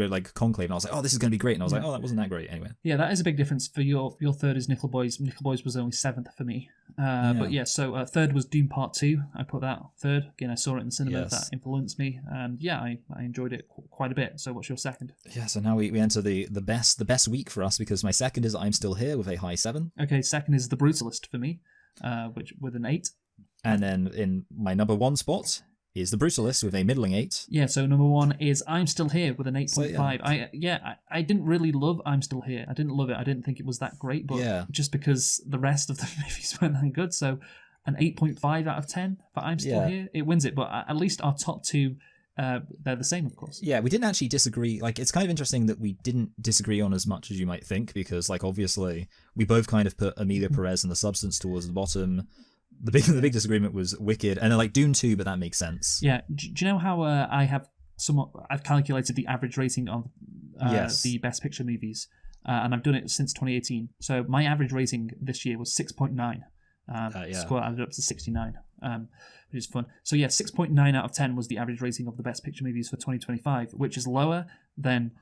like Conclave, and I was like, oh, this is going to be great, and I was like, oh, that wasn't that great anyway. Yeah, that is a big difference. For your third is Nickel Boys. Nickel Boys was only 7th for me. But yeah, so third was Doom Part 2. I put that third. Again, I saw it in the cinema. Yes. That influenced me. And yeah, I enjoyed it quite a bit. So what's your second? Yeah, so now we enter the best week for us, because my second is I'm Still Here with a high 7. Okay, second is The Brutalist for me, which with an 8. And then in my number 1 spot is The Brutalist with a middling 8. Yeah, so number 1 is I'm Still Here with an 8.5. So, yeah. I didn't really love I'm Still Here. I didn't love it. I didn't think it was that great, but just because the rest of the movies weren't that good. So an 8.5 out of 10 for I'm Still Here. It wins it, but at least our top 2, they're the same, of course. Yeah, we didn't actually disagree. Like, it's kind of interesting that we didn't disagree on as much as you might think, because, like, obviously we both kind of put Emilia Perez and The Substance towards the bottom. The big disagreement was Wicked, and then like Dune 2, but that makes sense. Yeah. Do you know how I've calculated the average rating of the Best Picture movies, and I've done it since 2018. So my average rating this year was 6.9. Score added up to 69, which is fun. So yeah, 6.9 out of 10 was the average rating of the Best Picture movies for 2025, which is lower than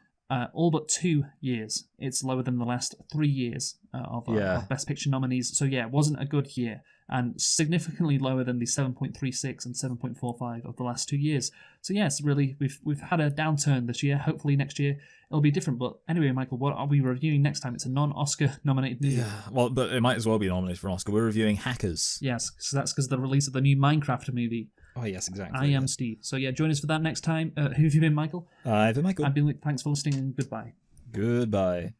all but 2 years. It's lower than the last 3 years of Best Picture nominees. So yeah, it wasn't a good year, and significantly lower than the 7.36 and 7.45 of the last 2 years. So yes, really, we've had a downturn this year. Hopefully next year it'll be different. But anyway, Michael, what are we reviewing next time? It's a non-Oscar nominated movie. Yeah, well, but it might as well be nominated for an Oscar. We're reviewing Hackers. Yes, so that's because of the release of the new Minecraft movie. Oh yes, exactly. I am Steve. So yeah, join us for that next time. Who have you been, Michael? I've been Michael. I've been Luke. Thanks for listening, and goodbye. Goodbye.